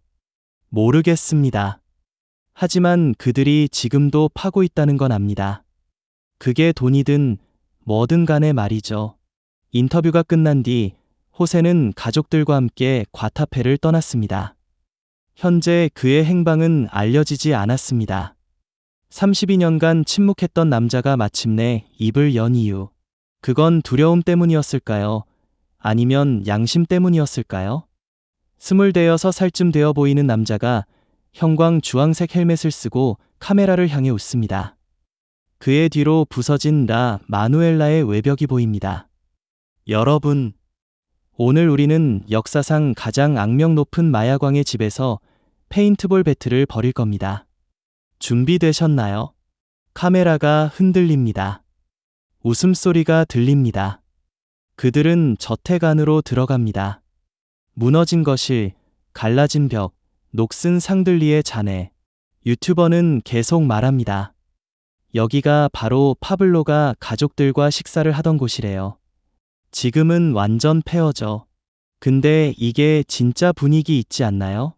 모르겠습니다. 하지만 그들이 지금도 파고 있다는 건 압니다. 그게 돈이든 뭐든 간에 말이죠. 인터뷰가 끝난 뒤 호세는 가족들과 함께 과타페를 떠났습니다. 현재 그의 행방은 알려지지 않았습니다. 32년간 침묵했던 남자가 마침내 입을 연 이유. 그건 두려움 때문이었을까요? 아니면 양심 때문이었을까요? 26살쯤 되어 보이는 남자가 형광 주황색 헬멧을 쓰고 카메라를 향해 웃습니다. 그의 뒤로 부서진 라 마누엘라의 외벽이 보입니다. 여러분, 오늘 우리는 역사상 가장 악명 높은 마야광의 집에서 페인트볼 배틀을 벌일 겁니다. 준비되셨나요? 카메라가 흔들립니다. 웃음소리가 들립니다. 그들은 저택 안으로 들어갑니다. 무너진 거실, 갈라진 벽, 녹슨 상들리의 잔해. 유튜버는 계속 말합니다. 여기가 바로 파블로가 가족들과 식사를 하던 곳이래요. 지금은 완전 폐허죠. 근데 이게 진짜 분위기 있지 않나요?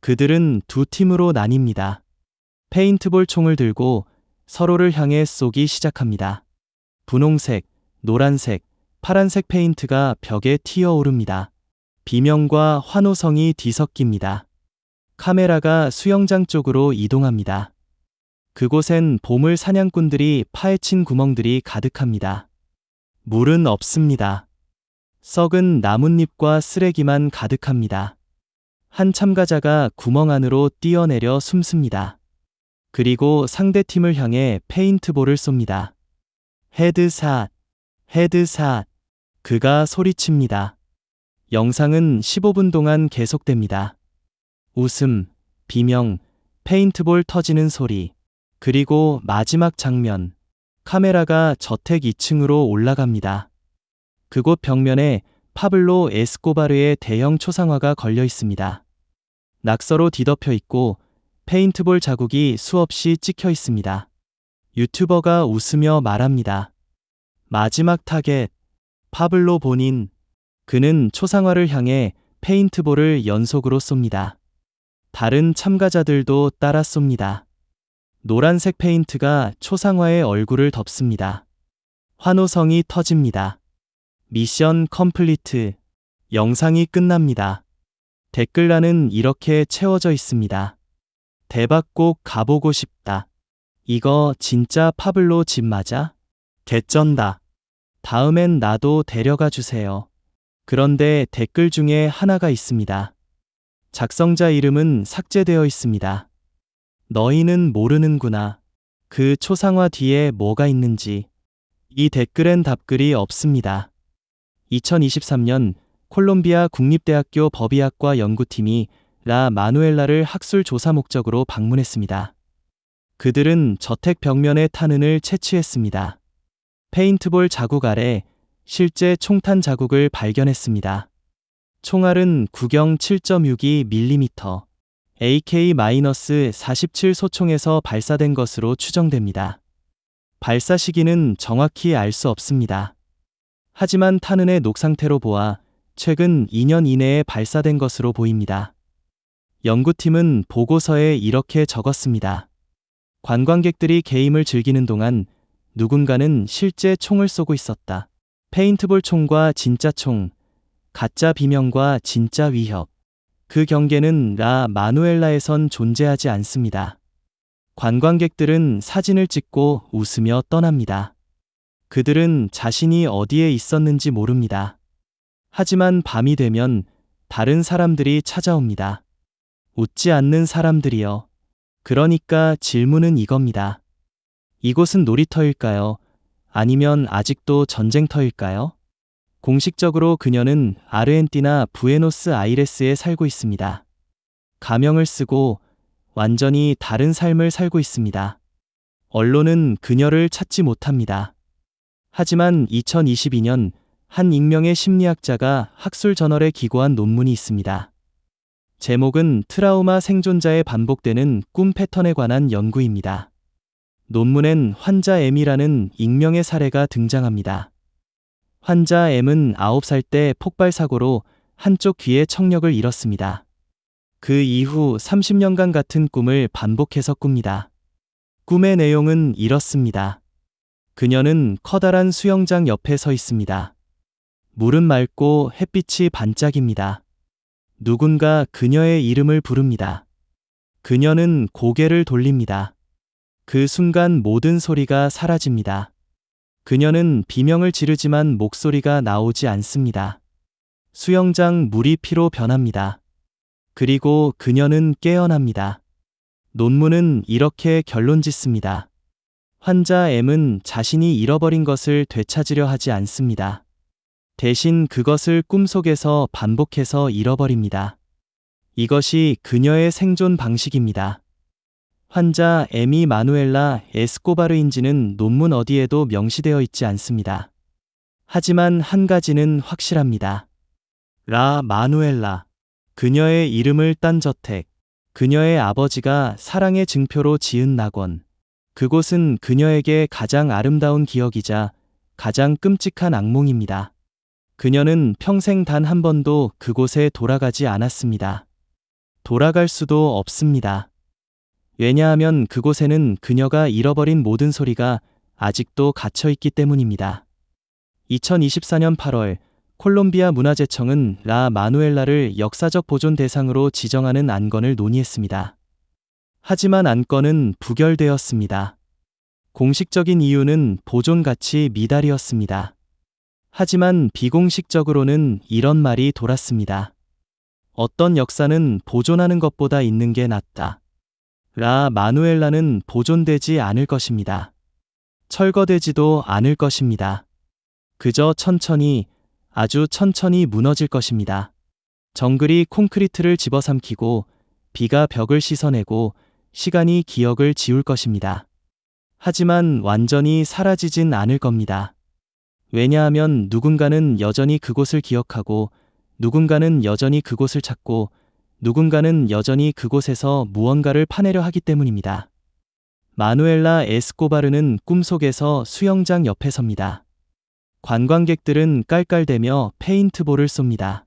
그들은 두 팀으로 나뉩니다. 페인트볼 총을 들고 서로를 향해 쏘기 시작합니다. 분홍색, 노란색, 파란색 페인트가 벽에 튀어오릅니다. 비명과 환호성이 뒤섞입니다. 카메라가 수영장 쪽으로 이동합니다. 그곳엔 보물 사냥꾼들이 파헤친 구멍들이 가득합니다. 물은 없습니다. 썩은 나뭇잎과 쓰레기만 가득합니다. 한 참가자가 구멍 안으로 뛰어내려 숨습니다. 그리고 상대팀을 향해 페인트볼을 쏩니다. 헤드샷, 헤드샷. 그가 소리칩니다. 영상은 15분 동안 계속됩니다. 웃음, 비명, 페인트볼 터지는 소리. 그리고 마지막 장면. 카메라가 저택 2층으로 올라갑니다. 그곳 벽면에 파블로 에스코바르의 대형 초상화가 걸려 있습니다. 낙서로 뒤덮여 있고 페인트볼 자국이 수없이 찍혀 있습니다. 유튜버가 웃으며 말합니다. 마지막 타겟, 파블로 본인. 그는 초상화를 향해 페인트볼을 연속으로 쏩니다. 다른 참가자들도 따라 쏩니다. 노란색 페인트가 초상화의 얼굴을 덮습니다. 환호성이 터집니다. 미션 컴플리트. 영상이 끝납니다. 댓글란은 이렇게 채워져 있습니다. 대박 꼭 가보고 싶다. 이거 진짜 파블로 집 맞아? 개쩐다. 다음엔 나도 데려가 주세요. 그런데 댓글 중에 하나가 있습니다. 작성자 이름은 삭제되어 있습니다. 너희는 모르는구나. 그 초상화 뒤에 뭐가 있는지. 이 댓글엔 답글이 없습니다. 2023년 콜롬비아 국립대학교 법의학과 연구팀이 라 마누엘라를 학술 조사 목적으로 방문했습니다. 그들은 저택 벽면에 탄흔을 채취했습니다. 페인트볼 자국 아래 실제 총탄 자국을 발견했습니다. 총알은 구경 7.62mm, AK-47 소총에서 발사된 것으로 추정됩니다. 발사 시기는 정확히 알 수 없습니다. 하지만 탄흔의 녹 상태로 보아 최근 2년 이내에 발사된 것으로 보입니다. 연구팀은 보고서에 이렇게 적었습니다. 관광객들이 게임을 즐기는 동안 누군가는 실제 총을 쏘고 있었다. 페인트볼 총과 진짜 총, 가짜 비명과 진짜 위협. 그 경계는 라 마누엘라에선 존재하지 않습니다. 관광객들은 사진을 찍고 웃으며 떠납니다. 그들은 자신이 어디에 있었는지 모릅니다. 하지만 밤이 되면 다른 사람들이 찾아옵니다. 웃지 않는 사람들이요. 그러니까 질문은 이겁니다. 이곳은 놀이터일까요? 아니면 아직도 전쟁터일까요? 공식적으로 그녀는 아르헨티나 부에노스아이레스에 살고 있습니다. 가명을 쓰고 완전히 다른 삶을 살고 있습니다. 언론은 그녀를 찾지 못합니다. 하지만 2022년 한 익명의 심리학자가 학술 저널에 기고한 논문이 있습니다. 제목은 트라우마 생존자의 반복되는 꿈 패턴에 관한 연구입니다. 논문엔 환자 M이라는 익명의 사례가 등장합니다. 환자 M은 9살 때 폭발 사고로 한쪽 귀의 청력을 잃었습니다. 그 이후 30년간 같은 꿈을 반복해서 꿉니다. 꿈의 내용은 이렇습니다. 그녀는 커다란 수영장 옆에 서 있습니다. 물은 맑고 햇빛이 반짝입니다. 누군가 그녀의 이름을 부릅니다. 그녀는 고개를 돌립니다. 그 순간 모든 소리가 사라집니다. 그녀는 비명을 지르지만 목소리가 나오지 않습니다. 수영장 물이 피로 변합니다. 그리고 그녀는 깨어납니다. 논문은 이렇게 결론 짓습니다. 환자 M은 자신이 잃어버린 것을 되찾으려 하지 않습니다. 대신 그것을 꿈속에서 반복해서 잃어버립니다. 이것이 그녀의 생존 방식입니다. 환자 에미 마누엘라 에스코바르인지는 논문 어디에도 명시되어 있지 않습니다. 하지만 한 가지는 확실합니다. 라 마누엘라. 그녀의 이름을 딴 저택. 그녀의 아버지가 사랑의 증표로 지은 낙원. 그곳은 그녀에게 가장 아름다운 기억이자 가장 끔찍한 악몽입니다. 그녀는 평생 단 한 번도 그곳에 돌아가지 않았습니다. 돌아갈 수도 없습니다. 왜냐하면 그곳에는 그녀가 잃어버린 모든 소리가 아직도 갇혀 있기 때문입니다. 2024년 8월 콜롬비아 문화재청은 라 마누엘라를 역사적 보존 대상으로 지정하는 안건을 논의했습니다. 하지만 안건은 부결되었습니다. 공식적인 이유는 보존 가치 미달이었습니다. 하지만 비공식적으로는 이런 말이 돌았습니다. 어떤 역사는 보존하는 것보다 있는 게 낫다. 라 마누엘라는 보존되지 않을 것입니다. 철거되지도 않을 것입니다. 그저 천천히, 아주 천천히 무너질 것입니다. 정글이 콘크리트를 집어삼키고 비가 벽을 씻어내고 시간이 기억을 지울 것입니다. 하지만 완전히 사라지진 않을 겁니다. 왜냐하면 누군가는 여전히 그곳을 기억하고 누군가는 여전히 그곳을 찾고 누군가는 여전히 그곳에서 무언가를 파내려 하기 때문입니다. 마누엘라 에스코바르는 꿈속에서 수영장 옆에 섭니다. 관광객들은 깔깔대며 페인트볼을 쏩니다.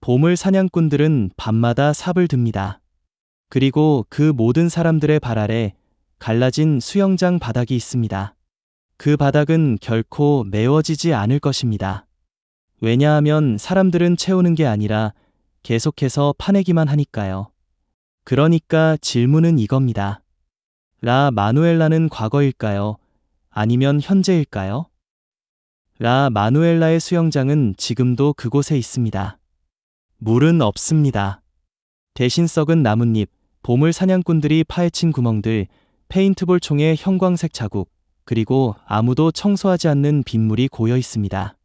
보물 사냥꾼들은 밤마다 삽을 듭니다. 그리고 그 모든 사람들의 발 아래 갈라진 수영장 바닥이 있습니다. 그 바닥은 결코 메워지지 않을 것입니다. 왜냐하면 사람들은 채우는 게 아니라 계속해서 파내기만 하니까요. 그러니까 질문은 이겁니다. 라 마누엘라는 과거일까요? 아니면 현재일까요? 라 마누엘라의 수영장은 지금도 그곳에 있습니다. 물은 없습니다. 대신 썩은 나뭇잎, 보물 사냥꾼들이 파헤친 구멍들, 페인트볼 총의 형광색 자국, 그리고 아무도 청소하지 않는 빗물이 고여 있습니다.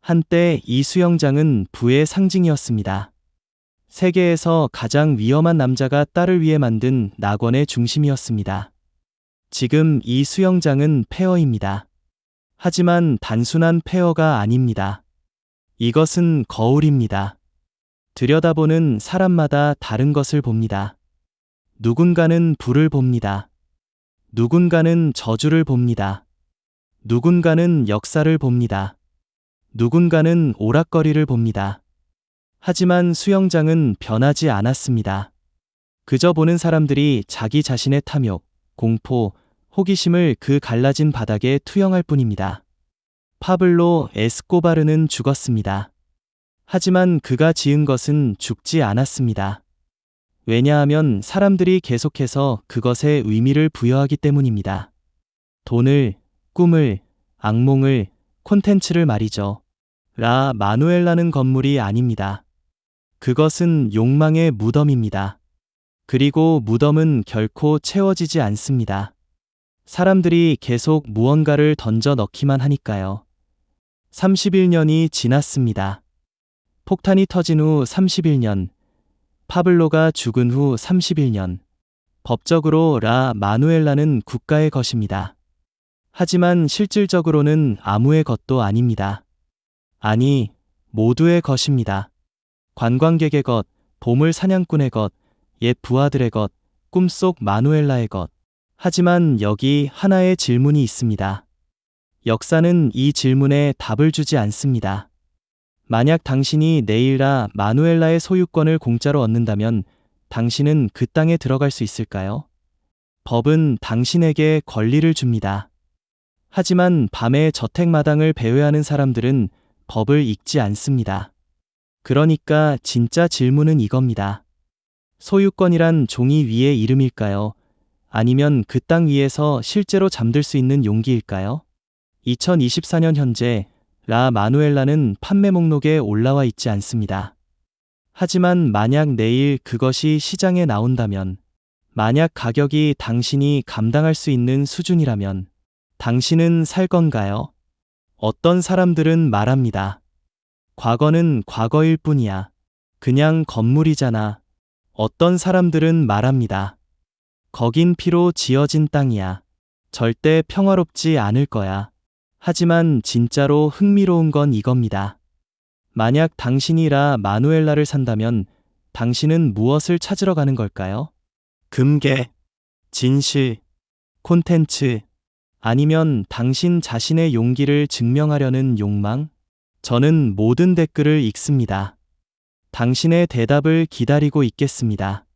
한때 이 수영장은 부의 상징이었습니다. 세계에서 가장 위험한 남자가 딸을 위해 만든 낙원의 중심이었습니다. 지금 이 수영장은 폐허입니다. 하지만 단순한 폐허가 아닙니다. 이것은 거울입니다. 들여다보는 사람마다 다른 것을 봅니다. 누군가는 불을 봅니다. 누군가는 저주를 봅니다. 누군가는 역사를 봅니다. 누군가는 오락거리를 봅니다. 하지만 수영장은 변하지 않았습니다. 그저 보는 사람들이 자기 자신의 탐욕, 공포, 호기심을 그 갈라진 바닥에 투영할 뿐입니다. 파블로 에스코바르는 죽었습니다. 하지만 그가 지은 것은 죽지 않았습니다. 왜냐하면 사람들이 계속해서 그것에 의미를 부여하기 때문입니다. 돈을, 꿈을, 악몽을, 콘텐츠를 말이죠. 라 마누엘라는 건물이 아닙니다. 그것은 욕망의 무덤입니다. 그리고 무덤은 결코 채워지지 않습니다. 사람들이 계속 무언가를 던져 넣기만 하니까요. 31년이 지났습니다. 폭탄이 터진 후 31년, 파블로가 죽은 후 31년. 법적으로 라 마누엘라는 국가의 것입니다. 하지만 실질적으로는 아무의 것도 아닙니다. 아니, 모두의 것입니다. 관광객의 것, 보물 사냥꾼의 것, 옛 부하들의 것, 꿈속 마누엘라의 것. 하지만 여기 하나의 질문이 있습니다. 역사는 이 질문에 답을 주지 않습니다. 만약 당신이 내일 라 마누엘라의 소유권을 공짜로 얻는다면 당신은 그 땅에 들어갈 수 있을까요? 법은 당신에게 권리를 줍니다. 하지만 밤에 저택마당을 배회하는 사람들은 법을 읽지 않습니다. 그러니까 진짜 질문은 이겁니다. 소유권이란 종이 위의 이름일까요? 아니면 그 땅 위에서 실제로 잠들 수 있는 용기일까요? 2024년 현재 라 마누엘라는 판매 목록에 올라와 있지 않습니다. 하지만 만약 내일 그것이 시장에 나온다면, 만약 가격이 당신이 감당할 수 있는 수준이라면, 당신은 살 건가요? 어떤 사람들은 말합니다. 과거는 과거일 뿐이야. 그냥 건물이잖아. 어떤 사람들은 말합니다. 거긴 피로 지어진 땅이야. 절대 평화롭지 않을 거야. 하지만 진짜로 흥미로운 건 이겁니다. 만약 당신이 라 마누엘라를 산다면 당신은 무엇을 찾으러 가는 걸까요? 금괴, 진실, 콘텐츠, 아니면 당신 자신의 용기를 증명하려는 욕망? 저는 모든 댓글을 읽습니다. 당신의 대답을 기다리고 있겠습니다.